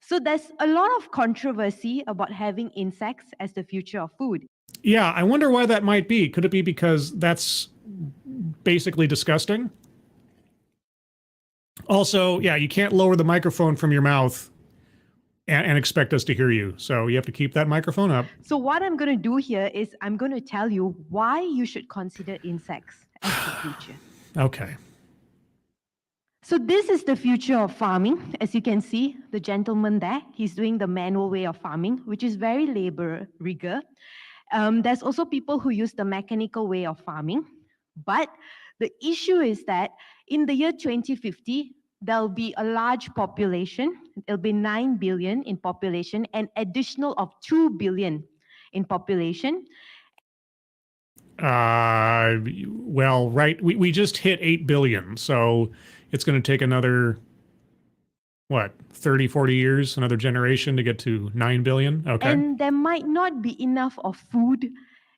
D: So there's a lot of controversy about having insects as the future of food.
A: Yeah, I wonder why that might be. Could it be because that's basically disgusting? Also, yeah, you can't lower the microphone from your mouth and expect us to hear you. So you have to keep that microphone up.
D: So what I'm going to do here is I'm going to tell you why you should consider insects as the future.
A: Okay.
D: So this is the future of farming. As you can see, the gentleman there, he's doing the manual way of farming, which is very labor rigor. There's also people who use the mechanical way of farming. But the issue is that in the year 2050, there'll be a large population. There'll be 9 billion in population, and additional of 2 billion in population.
A: Well, right. We just hit 8 billion. So it's going to take another, what, 30, 40 years, another generation to get to 9 billion? Okay.
D: And there might not be enough of food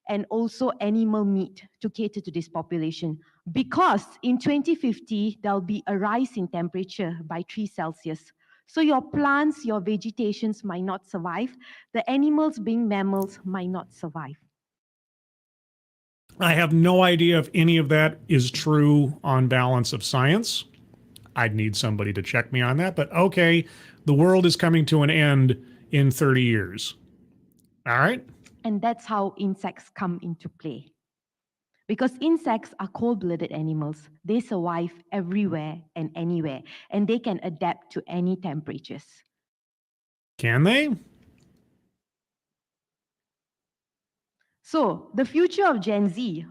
D: and also animal meat to cater to this population, because in 2050, there'll be a rise in temperature by 3 Celsius. So your plants, your vegetations might not survive. The animals, being mammals, might not survive.
A: I have no idea if any of that is true on balance of science. I'd need somebody to check me on that, but okay, the world is coming to an end in 30 years. All right.
D: And that's how insects come into play. Because insects are cold-blooded animals. They survive everywhere and anywhere, and they can adapt to any temperatures.
A: Can they?
D: So the future of Gen Z,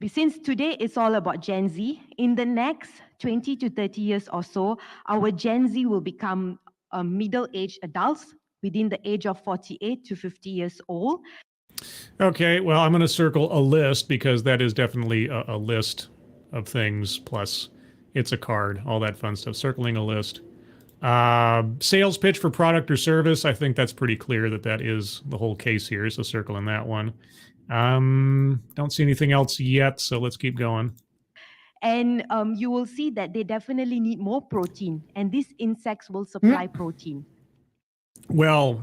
D: since today it's all about Gen Z, in the next 20 to 30 years or so, our Gen Z will become middle-aged adults within the age of 48 to 50 years old.
A: Okay, well, I'm going to circle a list because that is definitely a list of things, plus it's a card, all that fun stuff. Circling a list. Sales pitch for product or service, I think that's pretty clear that that is the whole case here, so circling that one. Don't see anything else yet, so let's keep going.
D: And you will see that they definitely need more protein, and these insects will supply protein.
A: Well,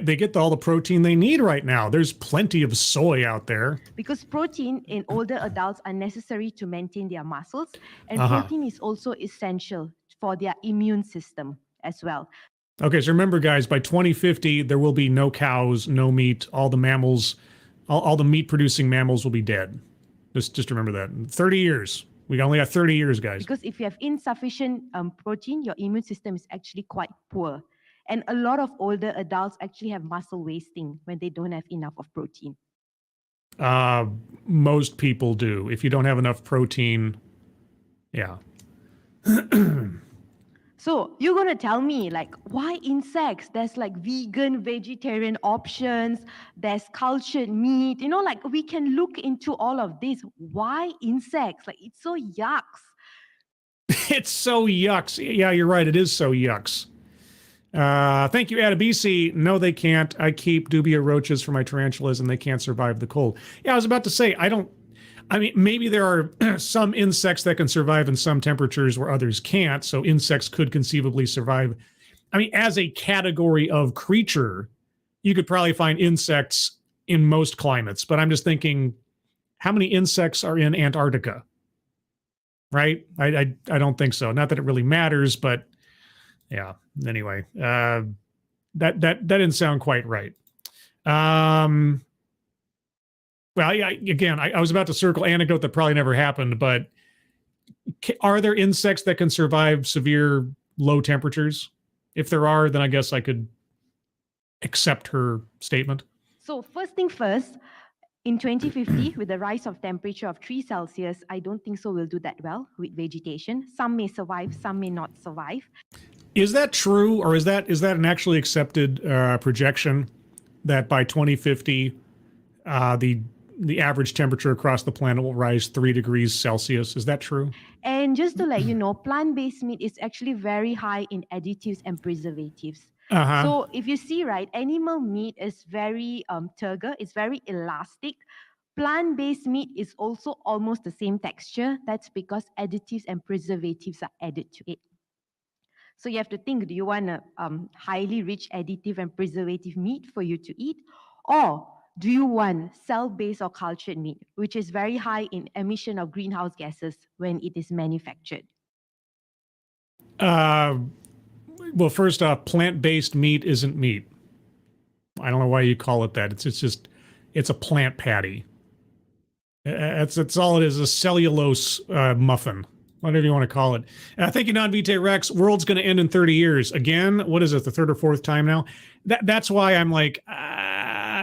A: they get all the protein they need right now. There's plenty of soy out there.
D: Because protein in older adults are necessary to maintain their muscles, and protein is also essential for their immune system as well.
A: Okay, so remember, guys, by 2050, there will be no cows, no meat. All the mammals, all the meat-producing mammals will be dead. Just remember that. In 30 years. We only got 30 years, guys.
D: Because if you have insufficient protein, your immune system is actually quite poor. And a lot of older adults actually have muscle wasting when they don't have enough of protein.
A: Most people do. If you don't have enough protein, yeah.
D: So you're going to tell me, like, why insects? There's like vegan, vegetarian options. There's cultured meat. You know, like we can look into all of this. Why insects? Like, it's so yucks.
A: It's so yucks. Yeah, you're right. It is so yucks. Thank you, Adabisi. No, they can't. I keep dubia roaches for my tarantulas and they can't survive the cold. Yeah, I was about to say, I mean, maybe there are some insects that can survive in some temperatures where others can't. So insects could conceivably survive. I mean, as a category of creature, you could probably find insects in most climates. But I'm just thinking, how many insects are in Antarctica? Right? I don't think so. Not that it really matters, but yeah. Anyway, that didn't sound quite right. Well, yeah, again, I was about to circle anecdote that probably never happened, but are there insects that can survive severe low temperatures? If there are, then I guess I could accept her statement.
D: So first thing first, In 2050, with the rise of temperature of 3 Celsius, I don't think so we'll do that well with vegetation. Some may survive, some may not survive.
A: Is that true, or is that an actually accepted projection that by 2050 the average temperature across the planet will rise 3 degrees Celsius? Is that true?
D: And just to let you know, plant-based meat is actually very high in additives and preservatives.
A: Uh-huh.
D: So if you see, right, animal meat is very turgor, it's very elastic. Plant-based meat is also almost the same texture. That's because additives and preservatives are added to it. So you have to think, do you want a highly rich additive and preservative meat for you to eat? Or do you want cell-based or cultured meat, which is very high in emission of greenhouse gases when it is manufactured?
A: Well, first off, plant-based meat isn't meat. I don't know why you call it that. It's a plant patty. That's all it is, a cellulose muffin, whatever you want to call it. Thank you, Non-Vitae Rex. World's going to end in 30 years. Again, what is it, the third or fourth time now? That's why I'm like,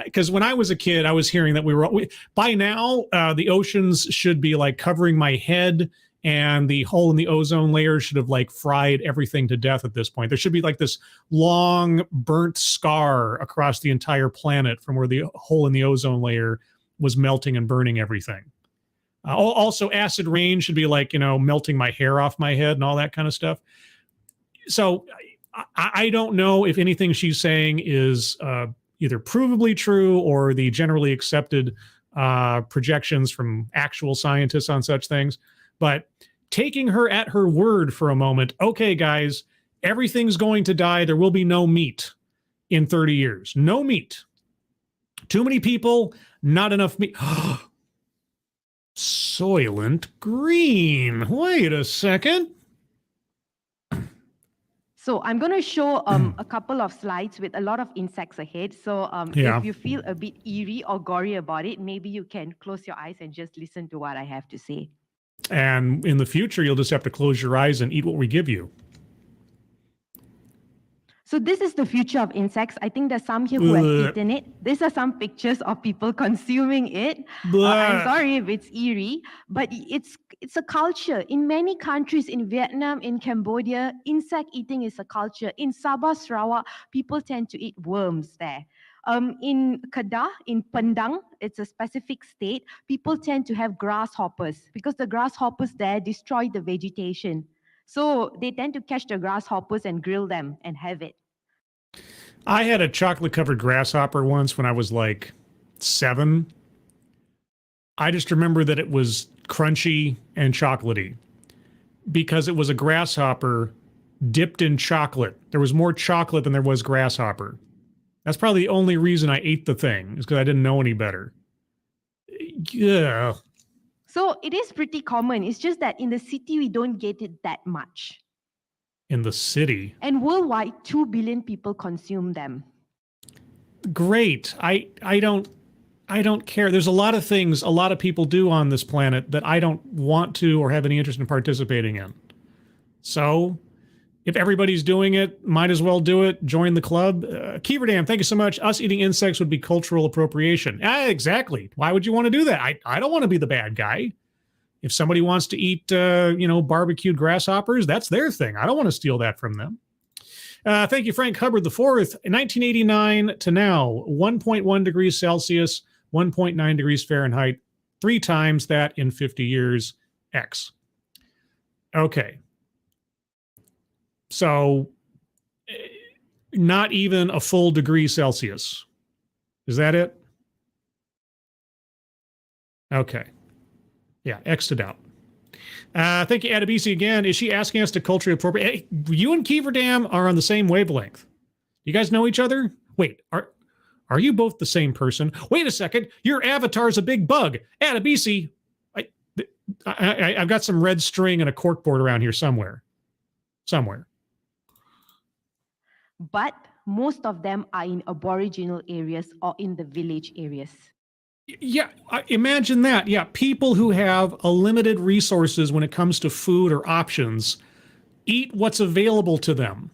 A: because when I was a kid, I was hearing that by now, the oceans should be like covering my head, and the hole in the ozone layer should have like fried everything to death at this point. There should be like this long burnt scar across the entire planet from where the hole in the ozone layer was melting and burning everything. Also, acid rain should be like, melting my hair off my head and all that kind of stuff. So I don't know if anything she's saying is either provably true or the generally accepted projections from actual scientists on such things. But taking her at her word for a moment, okay, guys, everything's going to die. There will be no meat in 30 years. No meat. Too many people, not enough meat. Soylent Green. Wait a second.
D: So I'm going to show a couple of slides with a lot of insects ahead. So if you feel a bit eerie or gory about it, maybe you can close your eyes and just listen to what I have to say.
A: And in the future, you'll just have to close your eyes and eat what we give you.
D: So this is the future of insects. I think there's some here who have eaten it. These are some pictures of people consuming it. I'm sorry if it's eerie, but it's a culture. In many countries, in Vietnam, in Cambodia, insect eating is a culture. In Sabah, Sarawak, people tend to eat worms there. In Kedah, in Pendang, it's a specific state, people tend to have grasshoppers because the grasshoppers there destroy the vegetation. So they tend to catch the grasshoppers and grill them and have it.
A: I had a chocolate-covered grasshopper once when I was like 7. I just remember that it was crunchy and chocolatey because it was a grasshopper dipped in chocolate. There was more chocolate than there was grasshopper. That's probably the only reason I ate the thing, is because I didn't know any better. Yeah.
D: So it is pretty common. It's just that in the city, we don't get it that much.
A: In the city?
D: And worldwide, 2 billion people consume them.
A: Great. I don't care. There's a lot of things a lot of people do on this planet that I don't want to or have any interest in participating in. So if everybody's doing it, might as well do it. Join the club. Keeverdam, thank you so much. Us eating insects would be cultural appropriation. Exactly. Why would you want to do that? I don't want to be the bad guy. If somebody wants to eat, barbecued grasshoppers, that's their thing. I don't want to steal that from them. Thank you, Frank Hubbard IV. 1989 to now, 1.1 degrees Celsius, 1.9 degrees Fahrenheit, 3 times that in 50 years, X. Okay. So, not even a full degree Celsius. Is that it? Okay. Yeah, X'd out. Thank you, Adabisi, again. Is she asking us to culturally appropriate? Hey, you and Keeverdam are on the same wavelength. You guys know each other? Wait, are you both the same person? Wait a second. Your avatar's a big bug. Adabisi, I've got some red string and a corkboard around here somewhere.
D: But most of them are in aboriginal areas or in the village areas.
A: Yeah, imagine that. Yeah, people who have a limited resources when it comes to food or options eat what's available to them.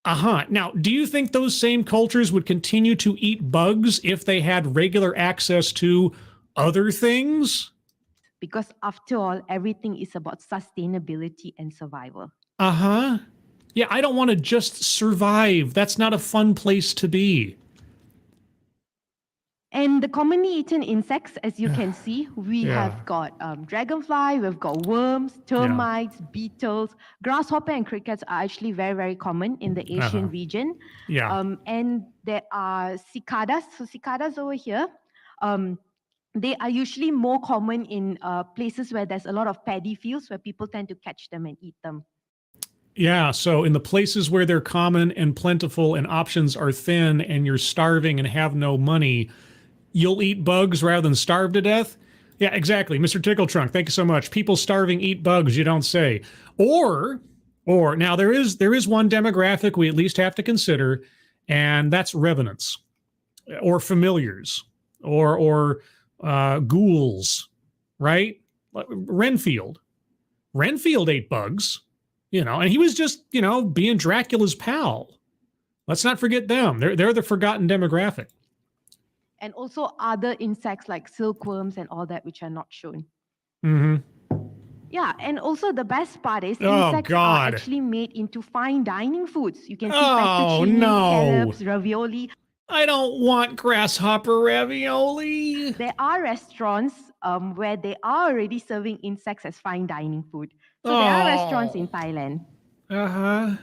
A: Uh-huh. Now, do you think those same cultures would continue to eat bugs if they had regular access to other things?
D: Because after all, everything is about sustainability and survival.
A: Uh-huh. Yeah, I don't want to just survive. That's not a fun place to be.
D: And the commonly eaten insects, as you can see, we
A: Yeah.
D: have got dragonfly, we've got worms, termites, beetles, grasshopper and crickets are actually very, very common in the Asian region.
A: Yeah.
D: And there are cicadas. So cicadas over here, they are usually more common in places where there's a lot of paddy fields where people tend to catch them and eat them.
A: Yeah, so in the places where they're common and plentiful and options are thin and you're starving and have no money, you'll eat bugs rather than starve to death? Yeah, exactly. Mr. Tickletrunk, thank you so much. People starving eat bugs, you don't say. Or now there is one demographic we at least have to consider, and that's revenants or familiars or ghouls, right? Renfield ate bugs, and he was just, being Dracula's pal. Let's not forget them. They're the forgotten demographic.
D: And also other insects like silkworms and all that, which are not shown.
A: Mm-hmm.
D: Yeah, and also the best part is
A: Oh,
D: insects
A: God.
D: are actually made into fine dining foods. You can see
A: Oh,
D: fettuccine,
A: no.
D: scallops, ravioli.
A: I don't want grasshopper ravioli.
D: There are restaurants where they are already serving insects as fine dining food. So there are restaurants in Thailand.
A: Uh-huh.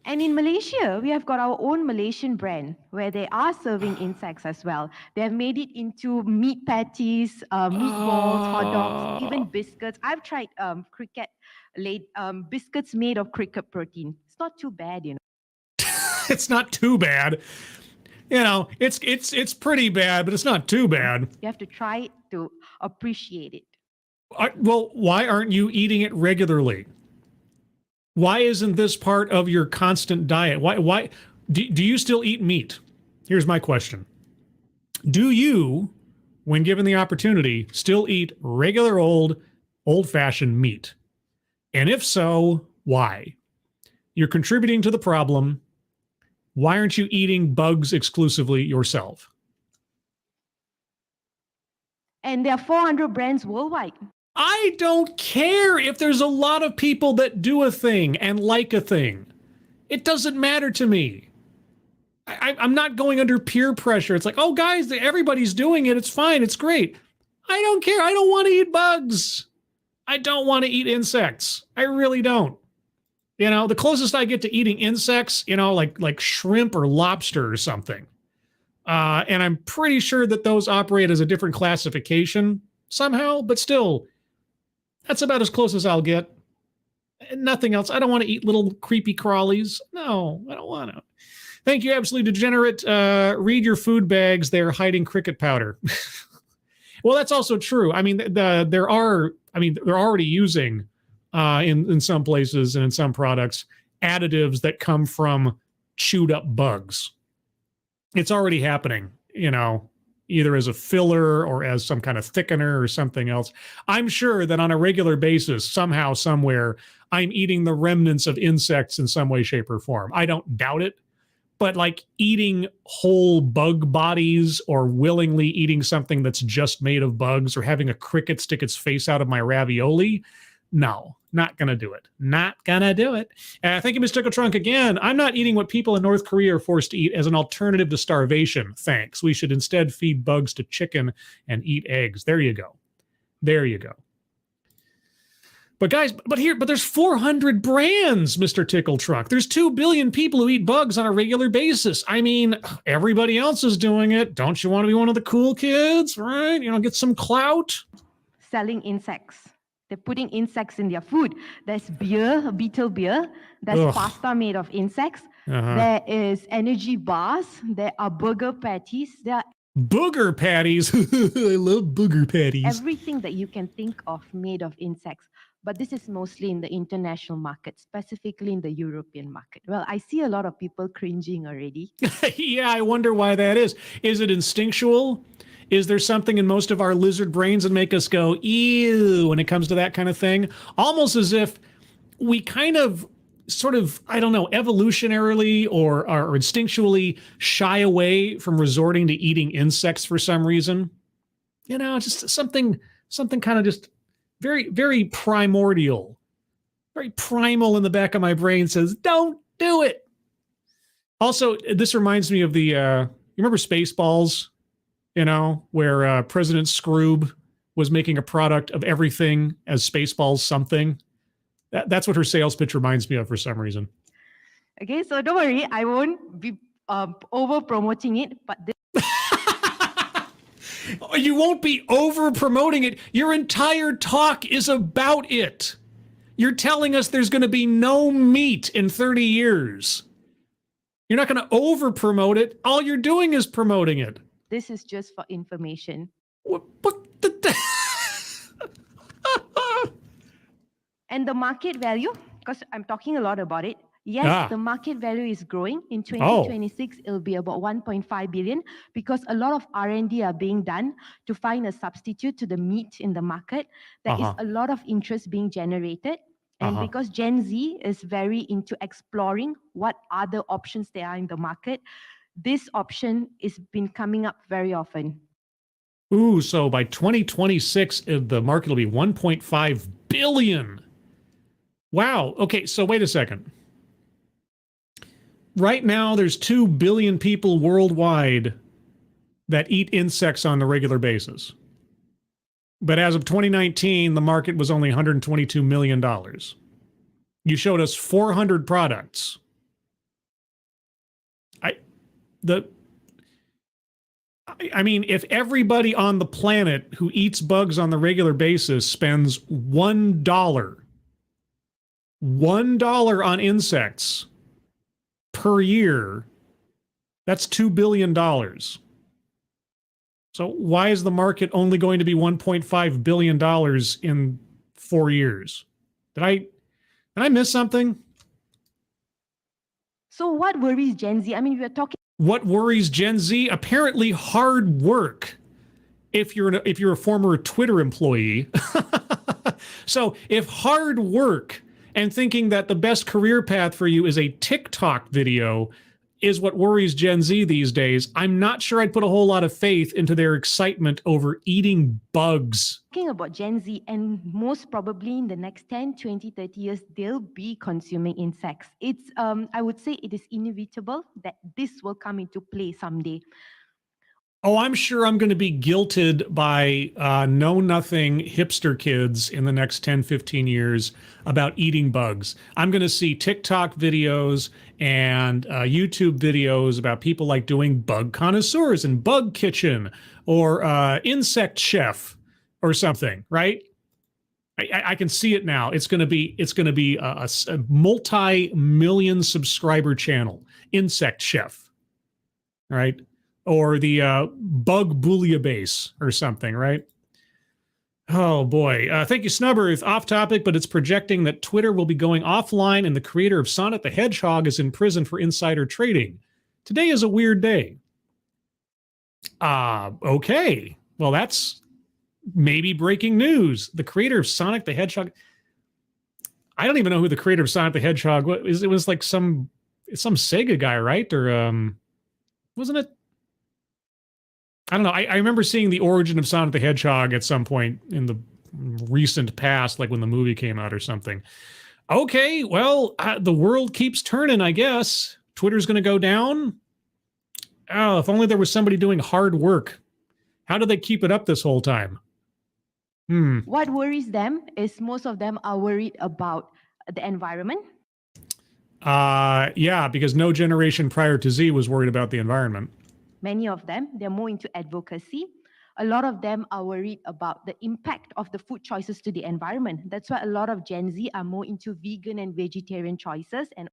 D: And in Malaysia, we have got our own Malaysian brand where they are serving insects as well. They have made it into meat patties, meatballs, hot dogs, even biscuits. I've tried biscuits made of cricket protein. It's not too bad,
A: It's not too bad. It's pretty bad, but it's not too bad.
D: You have to try it to appreciate it.
A: Well, why aren't you eating it regularly? Why isn't this part of your constant diet? Why do you still eat meat? Here's my question. Do you, when given the opportunity, still eat regular old-fashioned meat? And if so, why? You're contributing to the problem. Why aren't you eating bugs exclusively yourself?
D: And there are 400 brands worldwide.
A: I don't care if there's a lot of people that do a thing and like a thing. It doesn't matter to me. I'm not going under peer pressure. It's like, oh, guys, everybody's doing it. It's fine. It's great. I don't care. I don't want to eat bugs. I don't want to eat insects. I really don't. The closest I get to eating insects, like shrimp or lobster or something. And I'm pretty sure that those operate as a different classification somehow, but still, that's about as close as I'll get. Nothing else. I don't want to eat little creepy crawlies. No, I don't want to. Thank you, Absolutely Degenerate. Read your food bags. They're hiding cricket powder. Well, that's also true. I mean, they're already using in some places and in some products additives that come from chewed up bugs. It's already happening, either as a filler or as some kind of thickener or something else. I'm sure that on a regular basis, somehow, somewhere, I'm eating the remnants of insects in some way, shape, or form. I don't doubt it. But like eating whole bug bodies or willingly eating something that's just made of bugs or having a cricket stick its face out of my ravioli, no, not going to do it. Not going to do it. Thank you, Mr. Tickletrunk. Again, I'm not eating what people in North Korea are forced to eat as an alternative to starvation. Thanks. We should instead feed bugs to chicken and eat eggs. There you go. There you go. But guys, but there's 400 brands, Mr. Tickletrunk. There's 2 billion people who eat bugs on a regular basis. I mean, everybody else is doing it. Don't you want to be one of the cool kids, right? Get some clout.
D: Selling insects. They're putting insects in their food. There's beer, beetle beer. There's pasta made of insects. There is energy bars. There are burger patties. There are
A: booger patties. I love booger patties.
D: Everything that you can think of made of insects. But this is mostly in the international market, specifically in the European market. Well, I see a lot of people cringing already.
A: Yeah, I wonder why that is. Is it instinctual? Is there something in most of our lizard brains that make us go, ew, when it comes to that kind of thing? Almost as if we kind of sort of, I don't know, evolutionarily or instinctually shy away from resorting to eating insects for some reason. Just something kind of just very, very primordial, very primal in the back of my brain says, don't do it. Also, this reminds me of the, you remember Spaceballs, where President Scroob was making a product of everything as Spaceballs something. That's what her sales pitch reminds me of for some reason.
D: Okay, so don't worry, I won't be over promoting it, but
A: you won't be over promoting it. Your entire talk is about it. You're telling us there's going to be no meat in 30 years. You're not going to over promote it. All you're doing is promoting it.
D: this is just for information.
A: What the
D: And the market value, because I'm talking a lot about it. Yes, the market value is growing. In 2026, it'll be about 1.5 billion because a lot of R&D are being done to find a substitute to the meat in the market. There is a lot of interest being generated. And because Gen Z is very into exploring what other options there are in the market, this option is been coming up very often.
A: Ooh, so by 2026, the market will be 1.5 billion. Wow. Okay, so wait a second. Right now, there's 2 billion people worldwide that eat insects on a regular basis. But as of 2019, the market was only $122 million. You showed us 400 products. I mean, if everybody on the planet who eats bugs on the regular basis spends $1 on insects per year, that's $2 billion. So why is the market only going to be $1.5 billion in 4 years? Did I miss something?
D: So what worries Gen Z? I mean, we're talking.
A: What worries Gen Z? Apparently hard work. If you're a former Twitter employee. So if hard work and thinking that the best career path for you is a TikTok video is what worries Gen Z these days, I'm not sure I'd put a whole lot of faith into their excitement over eating bugs.
D: Talking about Gen Z, and most probably in the next 10, 20, 30 years, they'll be consuming insects. It's, I would say it is inevitable that this will come into play someday.
A: Oh, I'm sure I'm going to be guilted by know-nothing hipster kids in the next 10, 15 years about eating bugs. I'm going to see TikTok videos and YouTube videos about people like doing bug connoisseurs and bug kitchen or insect chef or something, right? I can see it now. It's going to be a multi-million subscriber channel, Insect Chef, right? Or the bug bouillabaisse or something, right? Oh boy. Thank you, Snubber. Off topic, but it's projecting that Twitter will be going offline and the creator of Sonic the Hedgehog is in prison for insider trading. Today is a weird day. Okay. Well, that's maybe breaking news. The creator of Sonic the Hedgehog. I don't even know who the creator of Sonic the Hedgehog was. It was like some Sega guy, right? Or wasn't it? I don't know. I remember seeing the origin of Sonic the Hedgehog at some point in the recent past, like when the movie came out or something. Okay, well, the world keeps turning, I guess. Twitter's going to go down. Oh, if only there was somebody doing hard work. How do they keep it up this whole time?
D: What worries them is most of them are worried about the environment.
A: Yeah, because no generation prior to Z was worried about the environment.
D: Many of them, they're more into advocacy. A lot of them are worried about the impact of the food choices to the environment. That's why a lot of Gen Z are more into vegan and vegetarian choices. And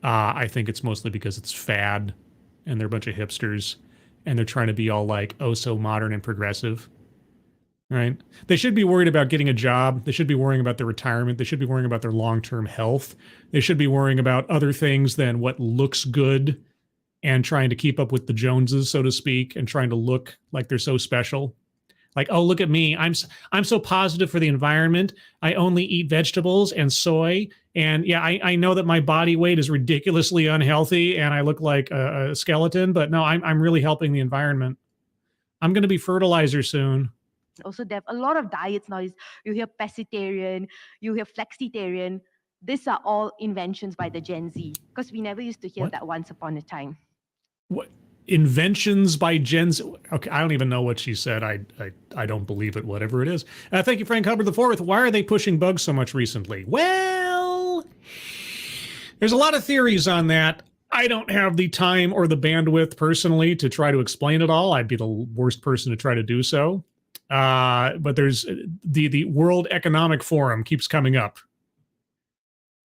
A: I think it's mostly because it's fad and they're a bunch of hipsters and they're trying to be all like, oh, so modern and progressive, right? They should be worried about getting a job. They should be worrying about their retirement. They should be worrying about their long-term health. They should be worrying about other things than what looks good and trying to keep up with the Joneses, so to speak, and trying to look like they're so special. Like, oh, look at me. I'm so positive for the environment. I only eat vegetables and soy. And yeah, I know that my body weight is ridiculously unhealthy and I look like a skeleton, but no, I'm really helping the environment. I'm going to be fertilizer soon.
D: Also, there are a lot of diets now. You hear pescatarian, you hear flexitarian. These are all inventions by the Gen Z, because we never used to hear that once upon a time.
A: What? Inventions by Gen Z? Okay, I don't even know what she said. I don't believe it, whatever it is. Thank you, Frank Hubbard IV. Why are they pushing bugs so much recently? Well, there's a lot of theories on that. I don't have the time or the bandwidth personally to try to explain it all. I'd be the worst person to try to do so. But there's the World Economic Forum keeps coming up.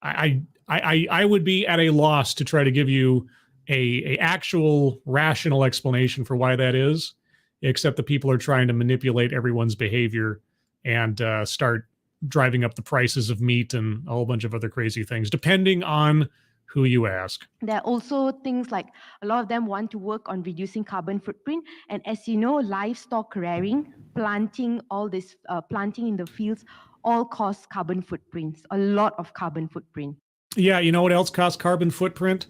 A: I would be at a loss to try to give you a actual rational explanation for why that is, except that people are trying to manipulate everyone's behavior and start driving up the prices of meat and a whole bunch of other crazy things, depending on who you ask.
D: There are also things like a lot of them want to work on reducing carbon footprint. And as you know, livestock rearing, planting, all this planting in the fields, all cause carbon footprints, a lot of carbon footprint.
A: Yeah, you know what else costs carbon footprint?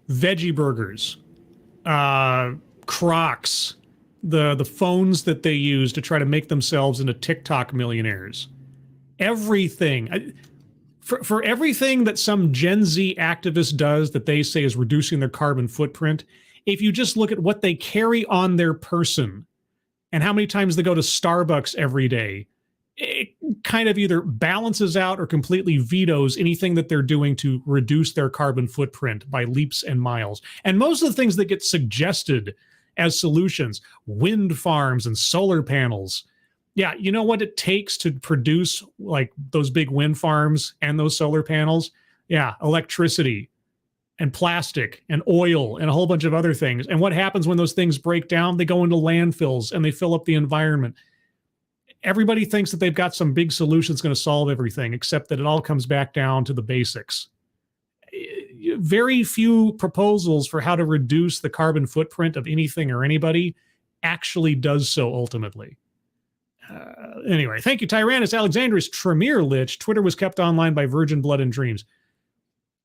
A: Veggie burgers, Crocs, the phones that they use to try to make themselves into TikTok millionaires. Everything. For everything that some Gen Z activist does that they say is reducing their carbon footprint, if you just look at what they carry on their person and how many times they go to Starbucks every day, it kind of either balances out or completely vetoes anything that they're doing to reduce their carbon footprint by leaps and miles. And most of the things that get suggested as solutions, wind farms and solar panels, yeah, you know what it takes to produce like those big wind farms and those solar panels? Yeah, electricity and plastic and oil and a whole bunch of other things. And what happens when those things break down? They go into landfills and they fill up the environment. Everybody thinks that they've got some big solution that's going to solve everything, except that it all comes back down to the basics. Very few proposals for how to reduce the carbon footprint of anything or anybody actually does so ultimately. Anyway, thank you, Tyrannus Alexandrus Tremere Lich. Twitter was kept online by virgin blood and dreams.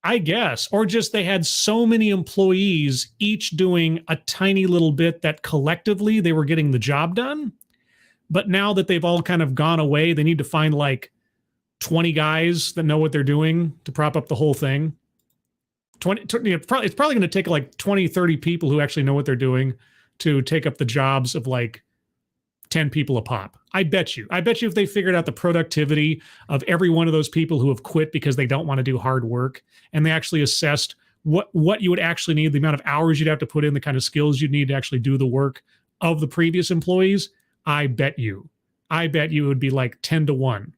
A: I guess. Or just they had so many employees, each doing a tiny little bit that collectively they were getting the job done. But now that they've all kind of gone away, they need to find like 20 guys that know what they're doing to prop up the whole thing. It's probably going to take like 20, 30 people who actually know what they're doing to take up the jobs of like 10 people a pop. I bet you if they figured out the productivity of every one of those people who have quit because they don't want to do hard work, and they actually assessed what you would actually need, the amount of hours you'd have to put in, the kind of skills you'd need to actually do the work of the previous employees, I bet you it would be like 10 to 1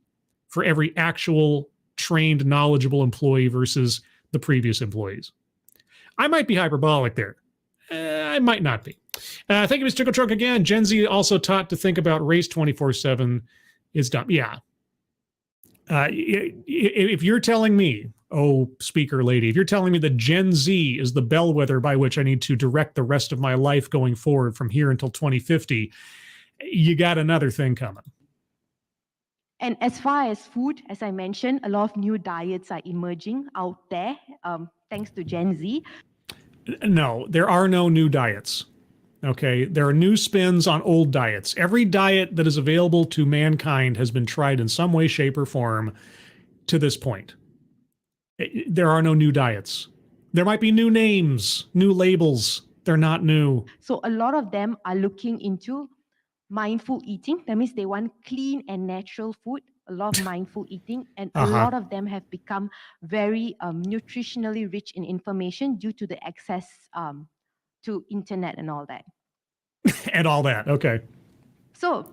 A: for every actual trained, knowledgeable employee versus the previous employees. I might be hyperbolic there. I might not be. Thank you, Mr. Tickle Trunk again. Gen Z also taught to think about race 24/7 is dumb. Yeah. If you're telling me, oh, speaker lady, if you're telling me that Gen Z is the bellwether by which I need to direct the rest of my life going forward from here until 2050, you got another thing coming.
D: And as far as food, as I mentioned, a lot of new diets are emerging out there, thanks to Gen Z.
A: No, there are no new diets. Okay, there are new spins on old diets. Every diet that is available to mankind has been tried in some way, shape, or form to this point. There are no new diets. There might be new names, new labels. They're not new.
D: So a lot of them are looking into mindful eating. That means they want clean and natural food, a lot of mindful eating, and a lot of them have become very nutritionally rich in information due to the access to internet and all that.
A: And all that, okay.
D: So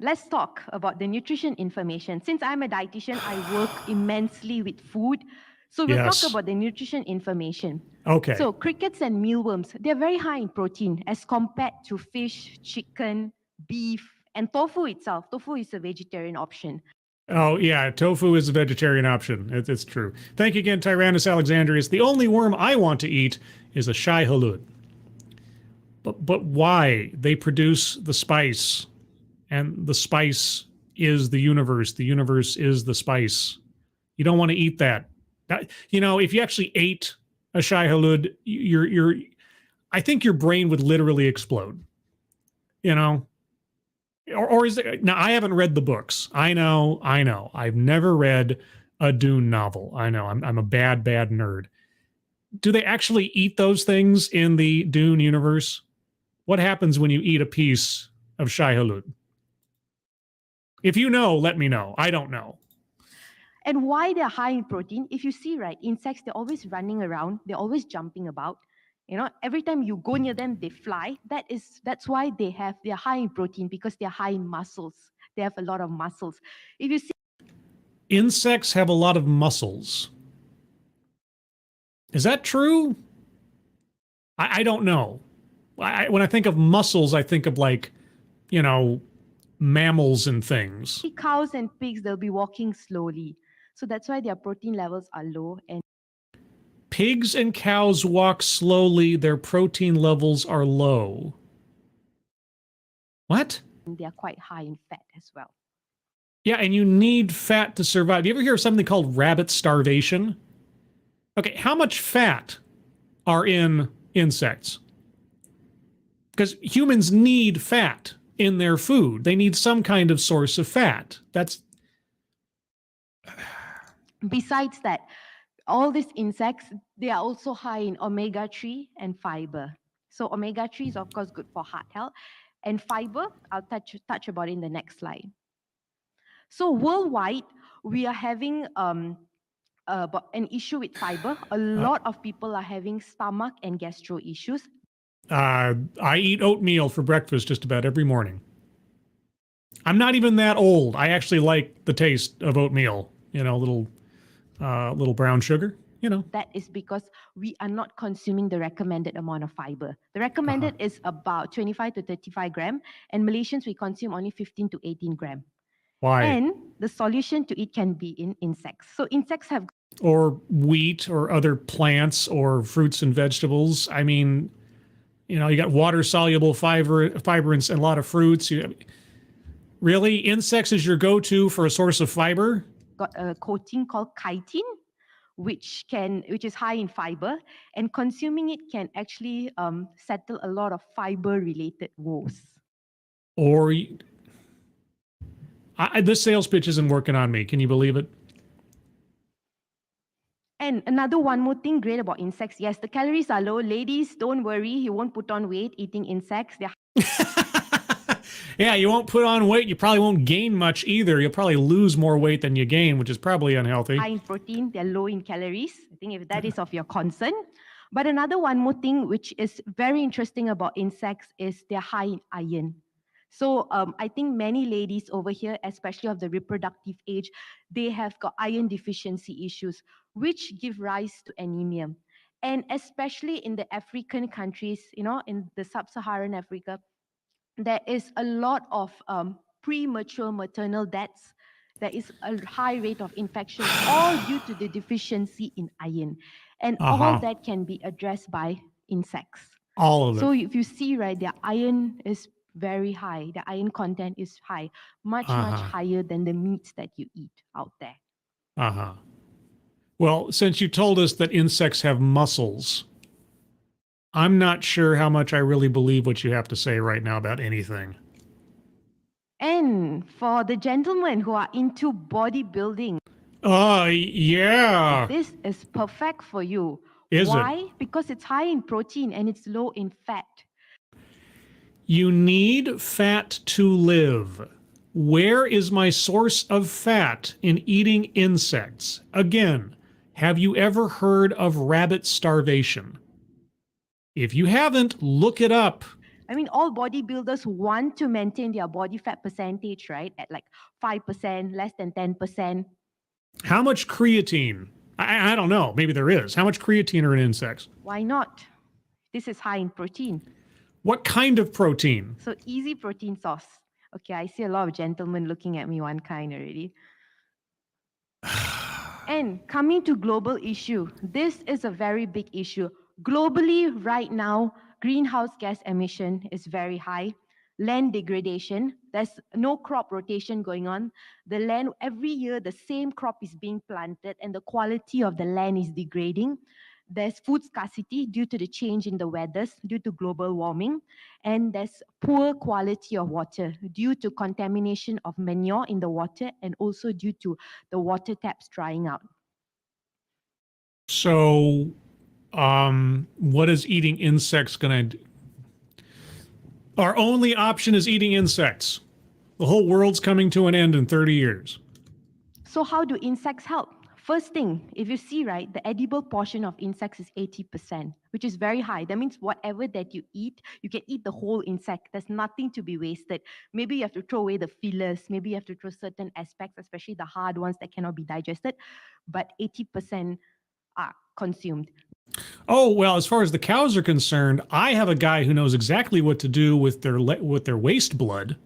D: let's talk about the nutrition information. Since I'm a dietitian, I work immensely with food. So we'll talk about the nutrition information.
A: Okay.
D: So crickets and mealworms, they're very high in protein as compared to fish, chicken, beef, and tofu itself. Tofu is a vegetarian option.
A: Oh, yeah, tofu is a vegetarian option. It's true. Thank you again, Tyrannus Alexandrius. The only worm I want to eat is a shai hulud. But why? They produce the spice. and the spice is the universe. The universe is the spice. You don't want to eat that. If you actually ate a shai halud, I think your brain would literally explode. Or is it? Now, I haven't read the books. I know. I've never read a Dune novel. I know. I'm a bad nerd. Do they actually eat those things in the Dune universe? What happens when you eat a piece of shai halud? If you know, let me know. I don't know.
D: And why they're high in protein? If you see, right, insects, they're always running around. They're always jumping about. Every time you go near them, they fly. That's why they're high in protein, because they're high in muscles. They have a lot of muscles. If you see,
A: insects have a lot of muscles. Is that true? I don't know. When I think of muscles, I think of mammals and things.
D: cows and pigs, they'll be walking slowly. So that's why their protein levels are low. And
A: pigs and cows walk slowly. Their protein levels are low. What?
D: They're quite high in fat as well.
A: Yeah, and you need fat to survive. You ever hear of something called rabbit starvation? Okay, how much fat are in insects? Because humans need fat in their food. They need some kind of source of fat.
D: Besides that, all these insects, they are also high in omega-3 and fiber. So omega-3 is, of course, good for heart health. And fiber, I'll touch about it in the next slide. So worldwide, we are having an issue with fiber. A lot of people are having stomach and gastro issues.
A: I eat oatmeal for breakfast just about every morning. I'm not even that old. I actually like the taste of oatmeal. Little brown sugar.
D: That is because we are not consuming the recommended amount of fiber. The recommended is about 25 to 35 gram, and Malaysians, we consume only 15 to 18 gram.
A: Why?
D: And the solution to it can be in insects. So insects have...
A: Or wheat or other plants or fruits and vegetables. I mean, you got water-soluble fiber and a lot of fruits. Really? Insects is your go-to for a source of fiber?
D: Got a coating called chitin, which is high in fiber, and consuming it can actually settle a lot of fiber-related woes.
A: Or this sales pitch isn't working on me. Can you believe it?
D: And one more thing great about insects. Yes, the calories are low. Ladies, don't worry. You won't put on weight eating insects. They're
A: yeah, you won't put on weight. You probably won't gain much either. You'll probably lose more weight than you gain, which is probably unhealthy.
D: high in protein. They're low in calories. I think if that is of your concern. But one more thing, which is very interesting about insects, is they're high in iron. So I think many ladies over here, especially of the reproductive age, they have got iron deficiency issues, which give rise to anemia. And especially in the African countries, in the sub-Saharan Africa, there is a lot of premature maternal deaths. There is a high rate of infection, all due to the deficiency in iron. And all that can be addressed by insects.
A: All of it.
D: So if you see, right, their iron is very high. The iron content is high, much higher than the meats that you eat out there.
A: Well, since you told us that insects have muscles, I'm not sure how much I really believe what you have to say right now about anything.
D: And for the gentlemen who are into bodybuilding,
A: yeah.
D: this is perfect for you.
A: Why?
D: Because it's high in protein and it's low in fat.
A: You need fat to live. Where is my source of fat in eating insects? Again, have you ever heard of rabbit starvation? If you haven't, look it up.
D: I mean, all bodybuilders want to maintain their body fat percentage, right? At like 5%, less than 10%.
A: How much creatine? I don't know. Maybe there is. How much creatine are in insects?
D: Why not? This is high in protein.
A: What kind of protein?
D: So easy protein source. Okay, I see a lot of gentlemen looking at me one kind already. And coming to global issue, this is a very big issue. Globally, right now, greenhouse gas emission is very high. land degradation. There's no crop rotation going on. The land, every year, the same crop is being planted and the quality of the land is degrading. There's food scarcity due to the change in the weathers, due to global warming. And there's poor quality of water due to contamination of manure in the water and also due to the water taps drying out.
A: So, what is eating insects going to do? Our only option is eating insects. The whole world's coming to an end in 30 years.
D: So how do insects help? First thing, if you see, right, the edible portion of insects is 80%, which is very high. That means whatever that you eat, you can eat the whole insect. There's nothing to be wasted. Maybe you have to throw away the fillers. Maybe you have to throw certain aspects, especially the hard ones that cannot be digested. But 80% are consumed.
A: Oh, well, as far as the cows are concerned, I have a guy who knows exactly what to do with their waste blood.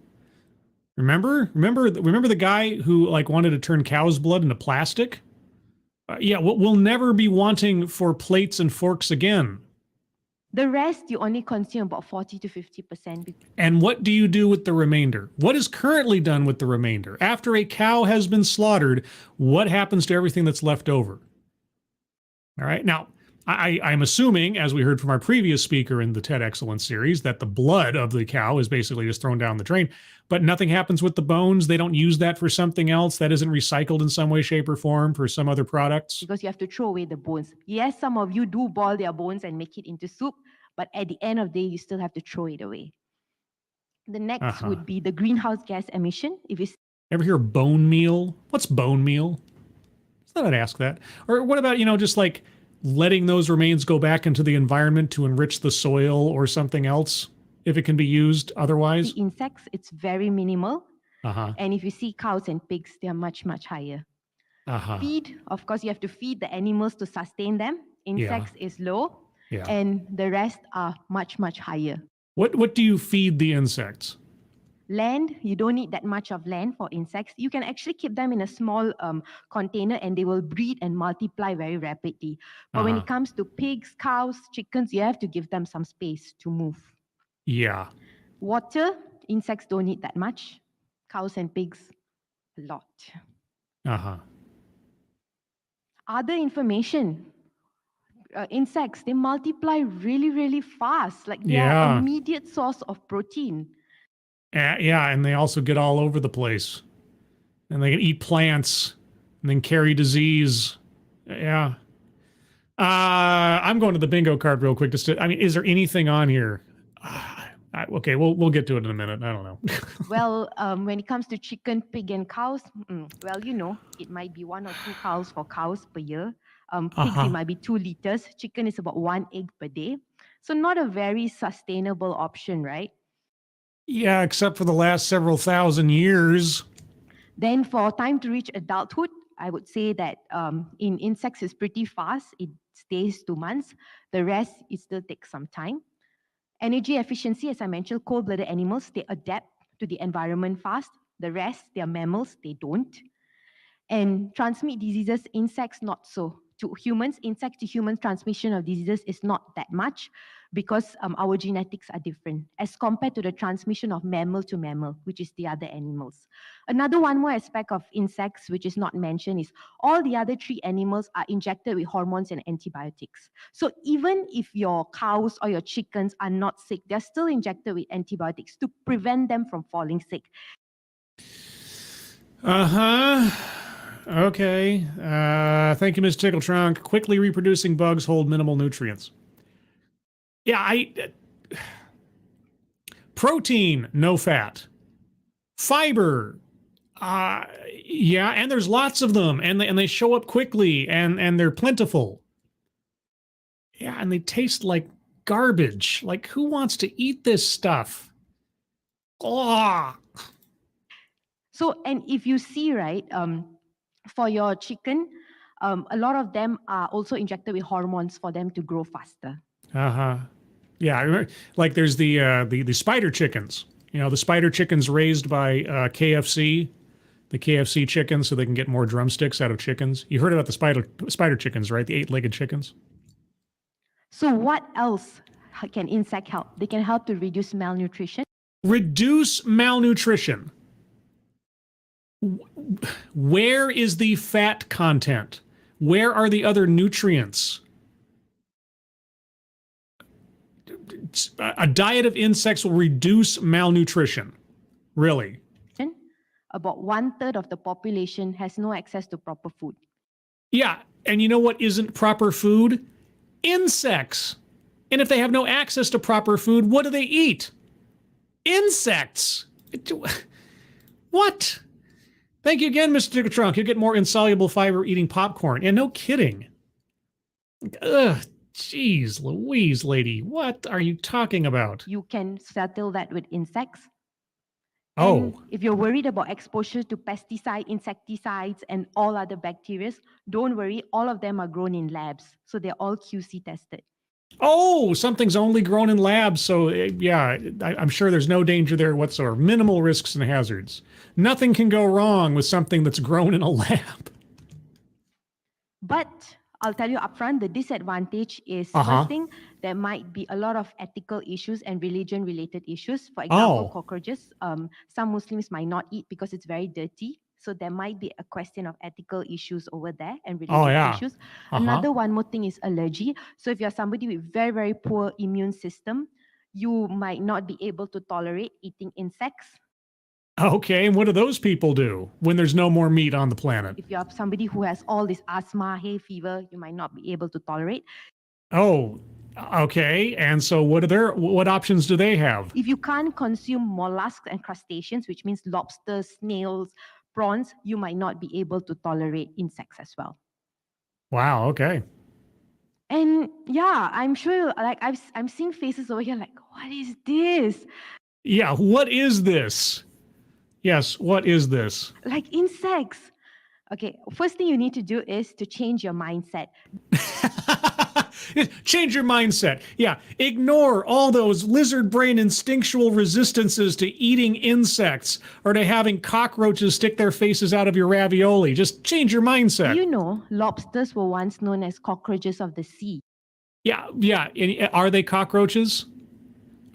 A: Remember the guy who like wanted to turn cow's blood into plastic? Yeah, we'll never be wanting for plates and forks again.
D: The rest, you only consume about 40 to 50%.
A: And what do you do with the remainder? What is currently done with the remainder? After a cow has been slaughtered, what happens to everything that's left over? All right, now, I'm assuming, as we heard from our previous speaker in the TED Excellence series, that the blood of the cow is basically just thrown down the drain, but nothing happens with the bones. They don't use that for something else that isn't recycled in some way, shape, or form for some other products.
D: Because you have to throw away the bones. Yes, some of you do boil their bones and make it into soup, but at the end of the day, you still have to throw it away. The next would be the greenhouse gas emission. If you
A: ever hear bone meal? What's bone meal? I thought I'd ask that. Or what about, just like letting those remains go back into the environment to enrich the soil or something else, if it can be used otherwise?
D: The insects, it's very minimal.
A: Uh-huh.
D: And if you see cows and pigs, they are much, much higher.
A: Uh-huh.
D: Feed, of course, you have to feed the animals to sustain them. Insects is low.
A: Yeah.
D: And the rest are much, much higher.
A: What do you feed the insects?
D: Land, you don't need that much of land for insects. You can actually keep them in a small container and they will breed and multiply very rapidly. But when it comes to pigs, cows, chickens, you have to give them some space to move.
A: Yeah.
D: Water, insects don't need that much. Cows and pigs, a lot.
A: Uh-huh.
D: Other information, insects, they multiply really, really fast. Like they are an immediate source of protein.
A: Yeah, and they also get all over the place. And they can eat plants and then carry disease. Yeah. I'm going to the bingo card real quick. Is there anything on here? Okay, we'll get to it in a minute. I don't know.
D: Well, when it comes to chicken, pig, and cows, well, it might be 1 or 2 cows for cows per year. Pigs, it might be 2 liters. Chicken is about 1 egg per day. So not a very sustainable option, right?
A: Yeah, except for the last several thousand years.
D: Then for time to reach adulthood, I would say that in insects, it's pretty fast. It stays 2 months. The rest, it still takes some time. Energy efficiency, as I mentioned, cold-blooded animals, they adapt to the environment fast. The rest, they are mammals, they don't. And transmit diseases, insects, not so. To humans, insect to human transmission of diseases is not that much because our genetics are different as compared to the transmission of mammal to mammal, which is the other animals. One more aspect of insects, which is not mentioned, is all the other 3 animals are injected with hormones and antibiotics. So even if your cows or your chickens are not sick, they're still injected with antibiotics to prevent them from falling sick.
A: Okay. Thank you, Ms. Tickletrunk. Quickly reproducing bugs hold minimal nutrients. Yeah, protein, no fat. Fiber, yeah, and there's lots of them, and they show up quickly, and they're plentiful. Yeah, and they taste like garbage. Like, who wants to eat this stuff? Oh.
D: So, and if you see, right, for your chicken, a lot of them are also injected with hormones for them to grow faster.
A: Yeah, I remember, like there's the spider chickens. The spider chickens raised by KFC, the KFC chickens, so they can get more drumsticks out of chickens. You heard about the spider chickens, right? The 8-legged chickens.
D: So what else can insect help? They can help to reduce malnutrition.
A: Reduce malnutrition. Where is the fat content? Where are the other nutrients? A diet of insects will reduce malnutrition. Really?
D: About 1/3 of the population has no access to proper food.
A: Yeah, and you know what isn't proper food? Insects. And if they have no access to proper food, what do they eat? Insects. What? Thank you again, Mr. Trunk. You get more insoluble fiber eating popcorn. And no kidding. Ugh, jeez Louise, lady. What are you talking about?
D: You can settle that with insects.
A: Oh.
D: And if you're worried about exposure to pesticide, insecticides, and all other bacteria, don't worry. All of them are grown in labs. So they're all QC tested.
A: Oh, something's only grown in labs. So, yeah, I'm sure there's no danger there whatsoever. Minimal risks and hazards. Nothing can go wrong with something that's grown in a lab.
D: But I'll tell you upfront, the disadvantage is first thing, there might be a lot of ethical issues and religion-related issues. For example, cockroaches. Some Muslims might not eat because it's very dirty. So there might be a question of ethical issues over there and religious issues. Another one more thing is allergy. So if you're somebody with very, very poor immune system, you might not be able to tolerate eating insects.
A: Okay, and what do those people do when there's no more meat on the planet?
D: If you're somebody who has all this asthma, hay fever, you might not be able to tolerate.
A: Oh, okay. And so what options do they have?
D: If you can't consume mollusks and crustaceans, which means lobsters, snails, prawns, you might not be able to tolerate insects as well.
A: Wow, okay.
D: And yeah, I'm sure like I'm seeing faces over here like, what is this?
A: Yeah, what is this? Yes, what is this?
D: Like insects. Okay, first thing you need to do is to change your mindset.
A: Change your mindset. Yeah, ignore all those lizard brain instinctual resistances to eating insects or to having cockroaches stick their faces out of your ravioli. Just change your mindset.
D: You know, lobsters were once known as cockroaches of the sea.
A: Yeah. Are they cockroaches?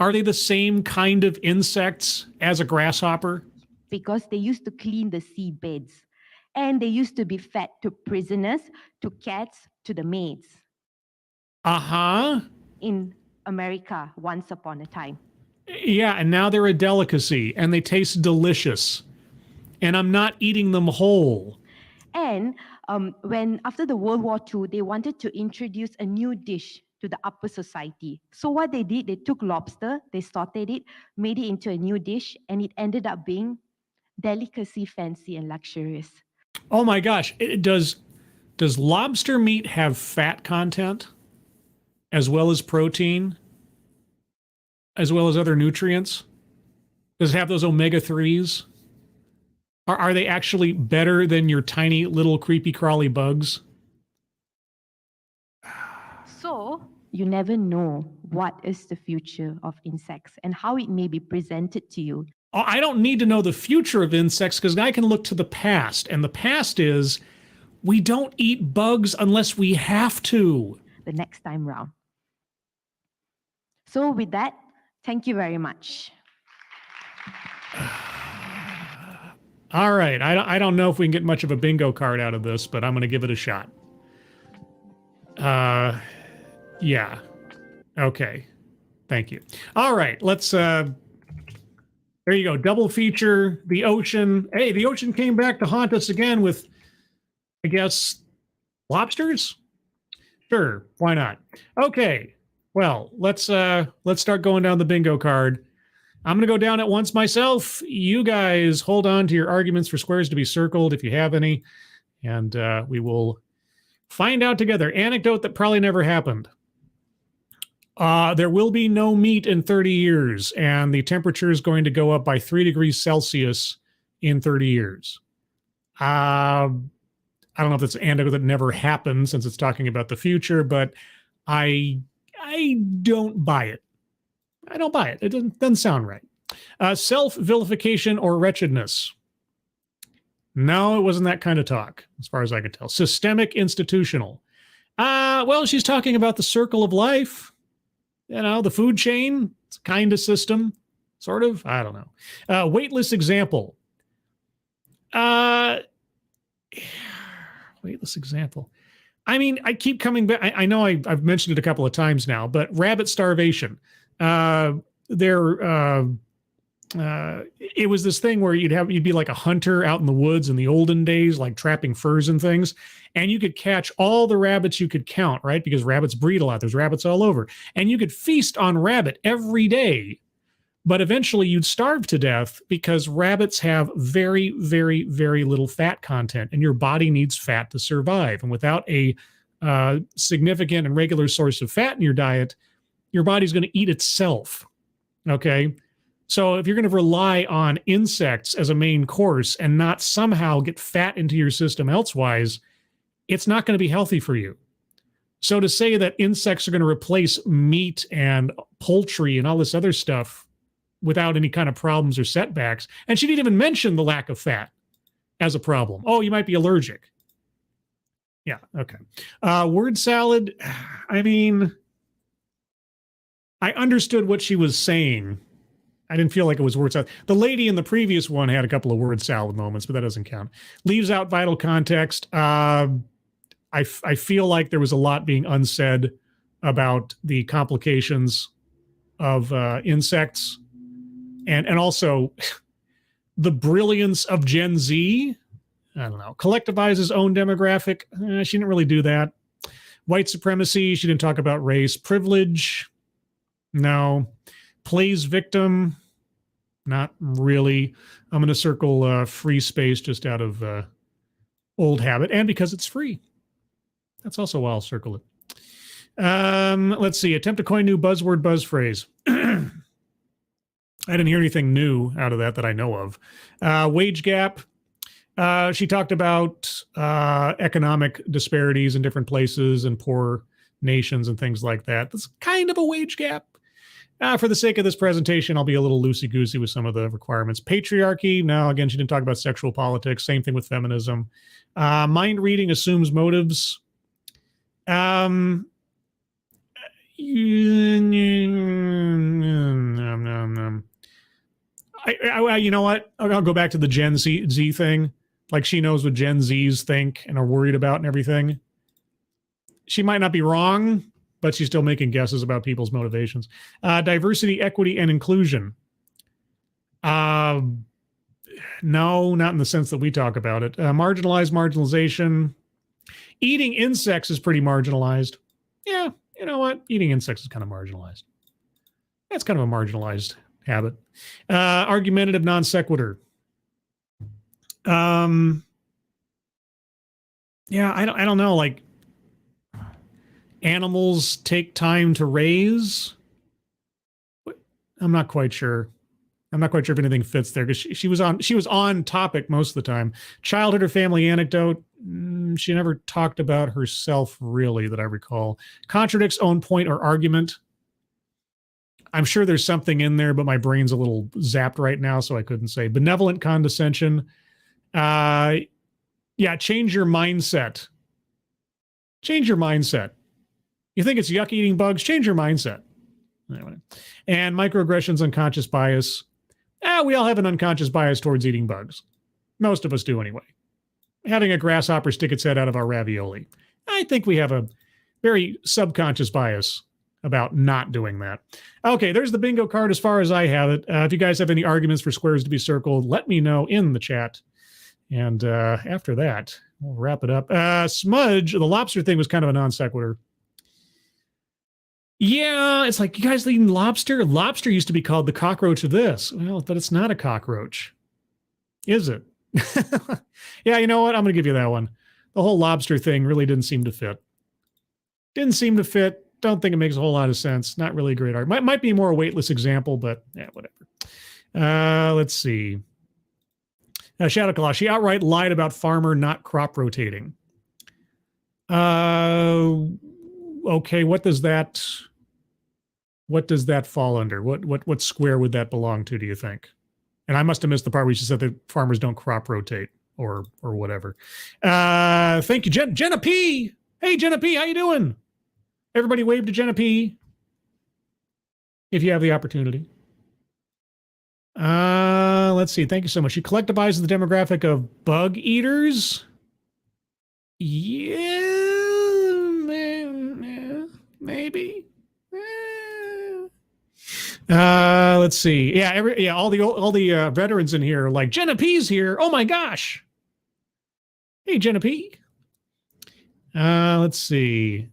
A: Are they the same kind of insects as a grasshopper?
D: Because they used to clean the seabeds. And they used to be fed to prisoners, to cats, to the maids. In America, once upon a time.
A: Yeah, and now they're a delicacy, and they taste delicious. And I'm not eating them whole.
D: And when after the World War II, they wanted to introduce a new dish to the upper society. So what they did, they took lobster, they sauteed it, made it into a new dish, and it ended up being delicacy, fancy, and luxurious.
A: Oh my gosh. Does lobster meat have fat content as well as protein, as well as other nutrients? Does it have those omega-3s? Are they actually better than your tiny little creepy crawly bugs?
D: So you never know what is the future of insects and how it may be presented to you.
A: I don't need to know the future of insects because I can look to the past. And the past is we don't eat bugs unless we have to.
D: The next time round. So with that, thank you very much.
A: All right. I don't know if we can get much of a bingo card out of this, but I'm going to give it a shot. Yeah. Okay. Thank you. All right. Let's... There you go. Double feature, the ocean. Hey, the ocean came back to haunt us again with, I guess, lobsters? Sure, why not? Okay. Well, let's start going down the bingo card. I'm going to go down at once myself. You guys hold on to your arguments for squares to be circled if you have any, and we will find out together. Anecdote that probably never happened. There will be no meat in 30 years, and the temperature is going to go up by 3 degrees Celsius in 30 years. I don't know if that's an anecdote that never happened since it's talking about the future, but I don't buy it. I don't buy it. It doesn't sound right. Self-vilification or wretchedness. No, it wasn't that kind of talk, as far as I can tell. Systemic institutional. Well, she's talking about the circle of life. You know, the food chain, it's kind of system. sort of. I don't know. Weightless example. Weightless example. I mean, I keep coming back. I know I've mentioned it a couple of times now, but rabbit starvation. It was this thing where you'd be like a hunter out in the woods in the olden days, like trapping furs and things, and you could catch all the rabbits you could count, right? Because rabbits breed a lot. There's rabbits all over, and you could feast on rabbit every day. But eventually you'd starve to death because rabbits have very, very, very little fat content, and your body needs fat to survive. And without a significant and regular source of fat in your diet, your body's going to eat itself. Okay? So if you're going to rely on insects as a main course and not somehow get fat into your system elsewise, it's not going to be healthy for you. So to say that insects are going to replace meat and poultry and all this other stuff without any kind of problems or setbacks. And she didn't even mention the lack of fat as a problem. Oh, you might be allergic. Yeah, okay. Word salad, I mean, I understood what she was saying. I didn't feel like it was word salad. The lady in the previous one had a couple of word salad moments, but that doesn't count. Leaves out vital context. I feel like there was a lot being unsaid about the complications of insects. And also the brilliance of Gen Z. I don't know. Collectivizes own demographic. She didn't really do that. White supremacy. She didn't talk about race. Privilege. No. Plays victim. Not really. I'm going to circle free space just out of old habit and because it's free. That's also why I'll circle it. Let's see. Attempt to coin new buzzword, buzz phrase. I didn't hear anything new out of that I know of. Wage gap. She talked about economic disparities in different places and poor nations and things like that. That's kind of a wage gap. For the sake of this presentation, I'll be a little loosey-goosey with some of the requirements. Patriarchy. No, again, she didn't talk about sexual politics. Same thing with feminism. Mind reading assumes motives. You know what? I'll go back to the Gen Z thing. Like she knows what Gen Zs think and are worried about and everything. She might not be wrong, but she's still making guesses about people's motivations. Diversity, equity, and inclusion. No, not in the sense that we talk about it. Marginalization. Eating insects is pretty marginalized. Yeah, you know what? Eating insects is kind of marginalized. That's kind of a marginalized habit. Argumentative non sequitur. Yeah, I don't know. Like, animals take time to raise. I'm not quite sure. I'm not quite sure if anything fits there because she was on topic most of the time. Childhood or family anecdote. She never talked about herself really that I recall. Contradicts own point or argument. I'm sure there's something in there, but my brain's a little zapped right now, so I couldn't say. Benevolent condescension. Yeah, change your mindset. Change your mindset. You think it's yuck eating bugs? Change your mindset. Anyway. And microaggressions, unconscious bias. We all have an unconscious bias towards eating bugs. Most of us do anyway. Having a grasshopper stick its head out of our ravioli. I think we have a very subconscious bias about not doing that. Okay, there's the bingo card as far as I have it. If you guys have any arguments for squares to be circled, let me know in the chat. And after that, we'll wrap it up. Smudge, the lobster thing was kind of a non sequitur. Yeah, it's like, you guys eating lobster? Lobster used to be called the cockroach of this. Well, but it's not a cockroach. Is it? Yeah, you know what? I'm going to give you that one. The whole lobster thing really didn't seem to fit. Didn't seem to fit. Don't think it makes a whole lot of sense. Not really a great argument. Might be more a weightless example, but yeah, whatever. Let's see. Shadow Claw, she outright lied about farmer not crop rotating. Okay, what does that fall under? What square would that belong to, do you think? And I must have missed the part where she said that farmers don't crop rotate or whatever. Thank you, Jenna P. Hey, Jenna P, how you doing? Everybody wave to Jenna P. if you have the opportunity. Let's see. Thank you so much. You collectivize the demographic of bug eaters. Yeah, maybe. Let's see. Yeah, all the veterans in here are like, Jenna P's here. Oh my gosh. Hey, Jenna P. Let's see.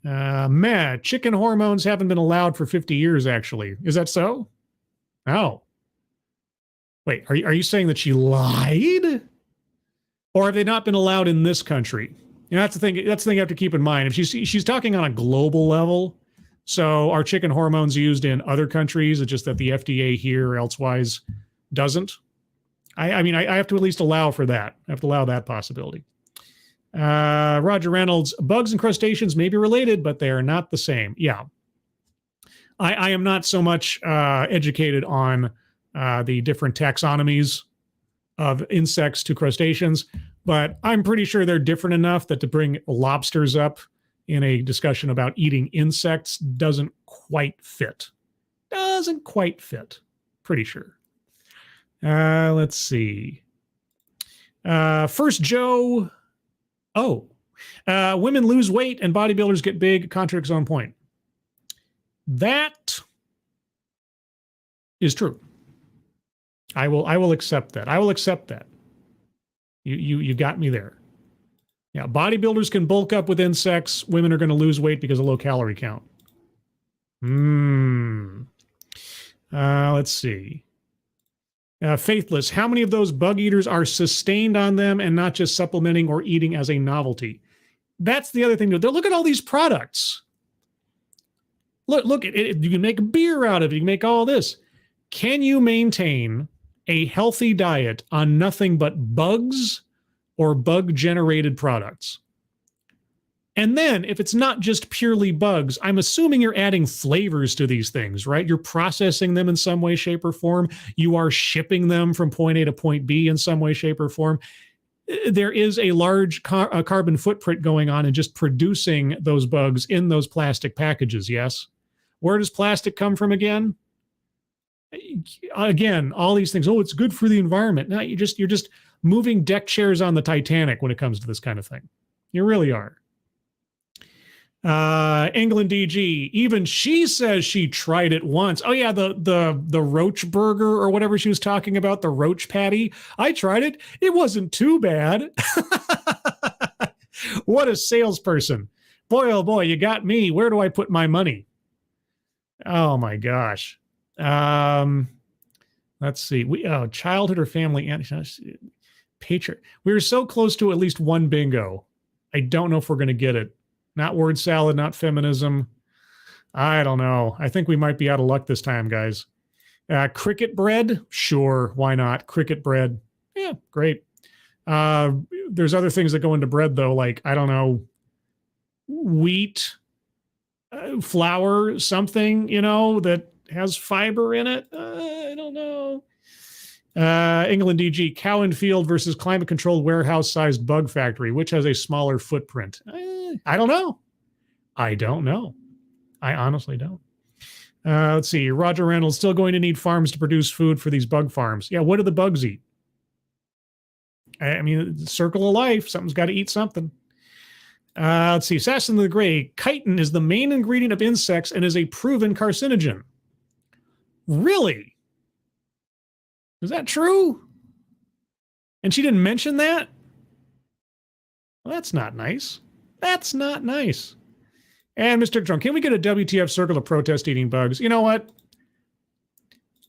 A: Chicken hormones haven't been allowed for 50 years, actually. Is that so? Oh. Wait, are you saying that she lied? Or have they not been allowed in this country? You know, that's the thing you have to keep in mind. If she's talking on a global level, so are chicken hormones used in other countries? It's just that the FDA here or elsewise doesn't. I mean, I have to at least allow for that. I have to allow that possibility. Roger Reynolds, bugs and crustaceans may be related, but they are not the same. Yeah. I am not so much educated on the different taxonomies of insects to crustaceans, but I'm pretty sure they're different enough that to bring lobsters up in a discussion about eating insects doesn't quite fit. Pretty sure. Let's see. First Joe. Oh, women lose weight and bodybuilders get big. Contradicts on point. That is true. I will accept that. I will accept that. You got me there. Yeah, bodybuilders can bulk up with insects. Women are going to lose weight because of low calorie count. Let's see. Faithless. How many of those bug eaters are sustained on them and not just supplementing or eating as a novelty? That's the other thing. Look at all these products. Look at it. You can make beer out of it. You can make all this. Can you maintain a healthy diet on nothing but bugs or bug-generated products? And then, if it's not just purely bugs, I'm assuming you're adding flavors to these things, right? You're processing them in some way, shape, or form. You are shipping them from point A to point B in some way, shape, or form. There is a large carbon footprint going on in just producing those bugs in those plastic packages, yes? Where does plastic come from again? Again, all these things, it's good for the environment. No, you're just moving deck chairs on the Titanic when it comes to this kind of thing. You really are. England DG, even she says she tried it once. Oh yeah, the roach burger or whatever she was talking about, the roach patty. I tried it. It wasn't too bad. What a salesperson. Boy, oh boy, you got me. Where do I put my money? Oh my gosh. Let's see. Childhood or family patriot. We were so close to at least one bingo. I don't know if we're going to get it. Not word salad, not feminism. I don't know. I think we might be out of luck this time, guys. Cricket bread? Sure, why not? Cricket bread. Yeah, great. There's other things that go into bread, though, like, I don't know, wheat, flour, something, that has fiber in it. I don't know. England DG, cow in field versus climate-controlled warehouse-sized bug factory. Which has a smaller footprint? I don't know. I don't know. I honestly don't. Let's see. Roger Reynolds, still going to need farms to produce food for these bug farms. Yeah, what do the bugs eat? I mean, circle of life. Something's got to eat something. Let's see. Assassin of the Gray, chitin is the main ingredient of insects and is a proven carcinogen. Really? Is that true? And she didn't mention that? Well, that's not nice. That's not nice. And Mr. Drunk, can we get a WTF circle of protest eating bugs? You know what?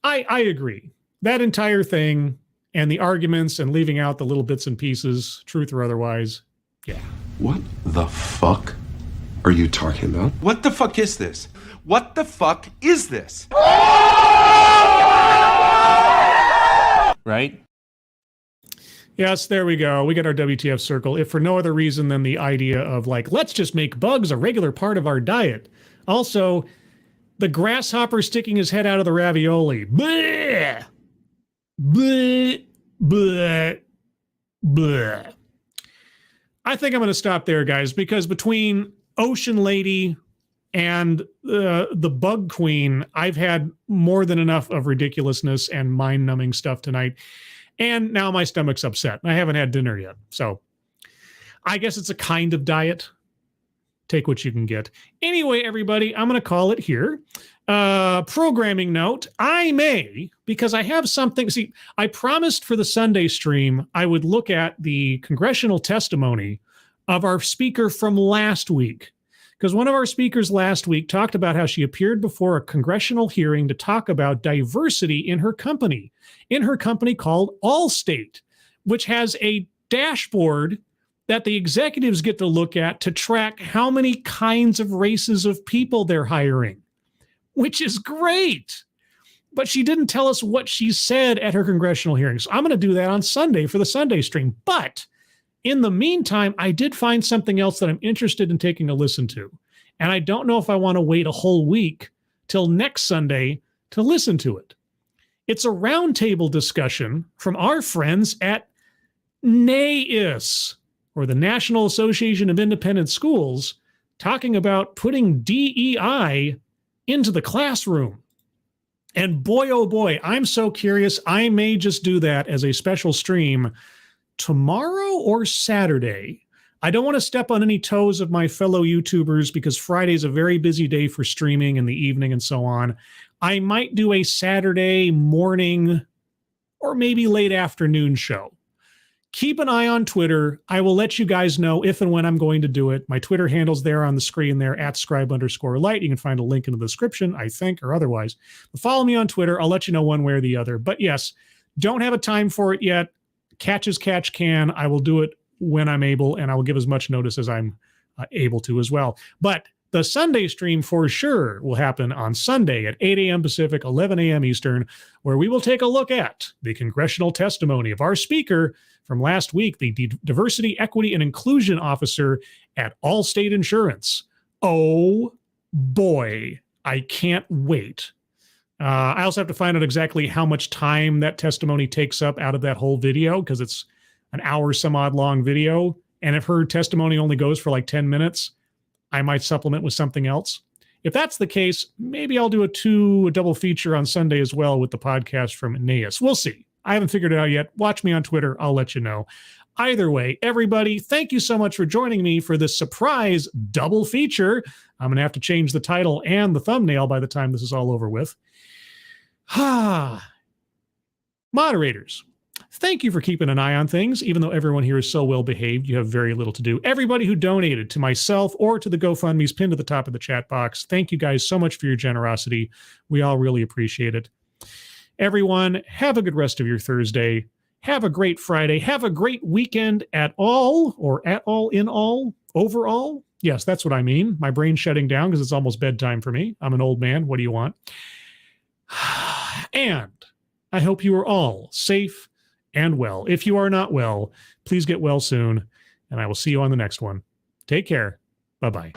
A: I agree. That entire thing and the arguments and leaving out the little bits and pieces, truth or otherwise, yeah.
E: What the fuck are you talking about?
F: What the fuck is this? What the fuck is this? Right?
A: Yes, there we go. We get our WTF circle. If for no other reason than the idea of let's just make bugs a regular part of our diet. Also, the grasshopper sticking his head out of the ravioli. Bleh! Bleh! Bleh! Bleh! I think I'm going to stop there, guys, because between Ocean Lady And the Bug Queen, I've had more than enough of ridiculousness and mind-numbing stuff tonight. And now my stomach's upset. I haven't had dinner yet. So I guess it's a kind of diet. Take what you can get. Anyway, everybody, I'm going to call it here. Programming note, I may, because I have something. See, I promised for the Sunday stream I would look at the congressional testimony of our speaker from last week. Because one of our speakers last week talked about how she appeared before a congressional hearing to talk about diversity in her company called Allstate, which has a dashboard that the executives get to look at to track how many kinds of races of people they're hiring, which is great. But she didn't tell us what she said at her congressional hearings. So I'm going to do that on Sunday for the Sunday stream. But in the meantime, I did find something else that I'm interested in taking a listen to. And I don't know if I want to wait a whole week till next Sunday to listen to it. It's a roundtable discussion from our friends at NAIS, or the National Association of Independent Schools, talking about putting DEI into the classroom. And boy, oh boy, I'm so curious. I may just do that as a special stream tomorrow or Saturday. I don't want to step on any toes of my fellow YouTubers because Friday's a very busy day for streaming in the evening and so on. I might do a Saturday morning or maybe late afternoon show. Keep an eye on Twitter. I will let you guys know if and when I'm going to do it. My Twitter handle's there on the screen there, @scribe_light. You can find a link in the description, I think, or otherwise. But follow me on Twitter. I'll let you know one way or the other. But yes, don't have a time for it yet. Catch as catch can. I will do it when I'm able, and I will give as much notice as I'm able to as well. But the Sunday stream for sure will happen on Sunday at 8 a.m. Pacific, 11 a.m. Eastern, where we will take a look at the congressional testimony of our speaker from last week, the Diversity, Equity, and Inclusion Officer at Allstate Insurance. Oh, boy, I can't wait. I also have to find out exactly how much time that testimony takes up out of that whole video, because it's an hour some odd long video. And if her testimony only goes for like 10 minutes, I might supplement with something else. If that's the case, maybe I'll do a double feature on Sunday as well with the podcast from NAIS. We'll see. I haven't figured it out yet. Watch me on Twitter. I'll let you know. Either way, everybody, thank you so much for joining me for this surprise double feature. I'm going to have to change the title and the thumbnail by the time this is all over with. Moderators, thank you for keeping an eye on things. Even though everyone here is so well behaved, you have very little to do. Everybody who donated to myself or to the GoFundMe's pinned at the top of the chat box, thank you guys so much for your generosity. We all really appreciate it. Everyone, have a good rest of your Thursday. Have a great Friday. Have a great weekend at all, or at all, in all, overall. Yes, that's what I mean. My brain's shutting down because it's almost bedtime for me. I'm an old man. What do you want? And I hope you are all safe and well. If you are not well, please get well soon, and I will see you on the next one. Take care. Bye-bye.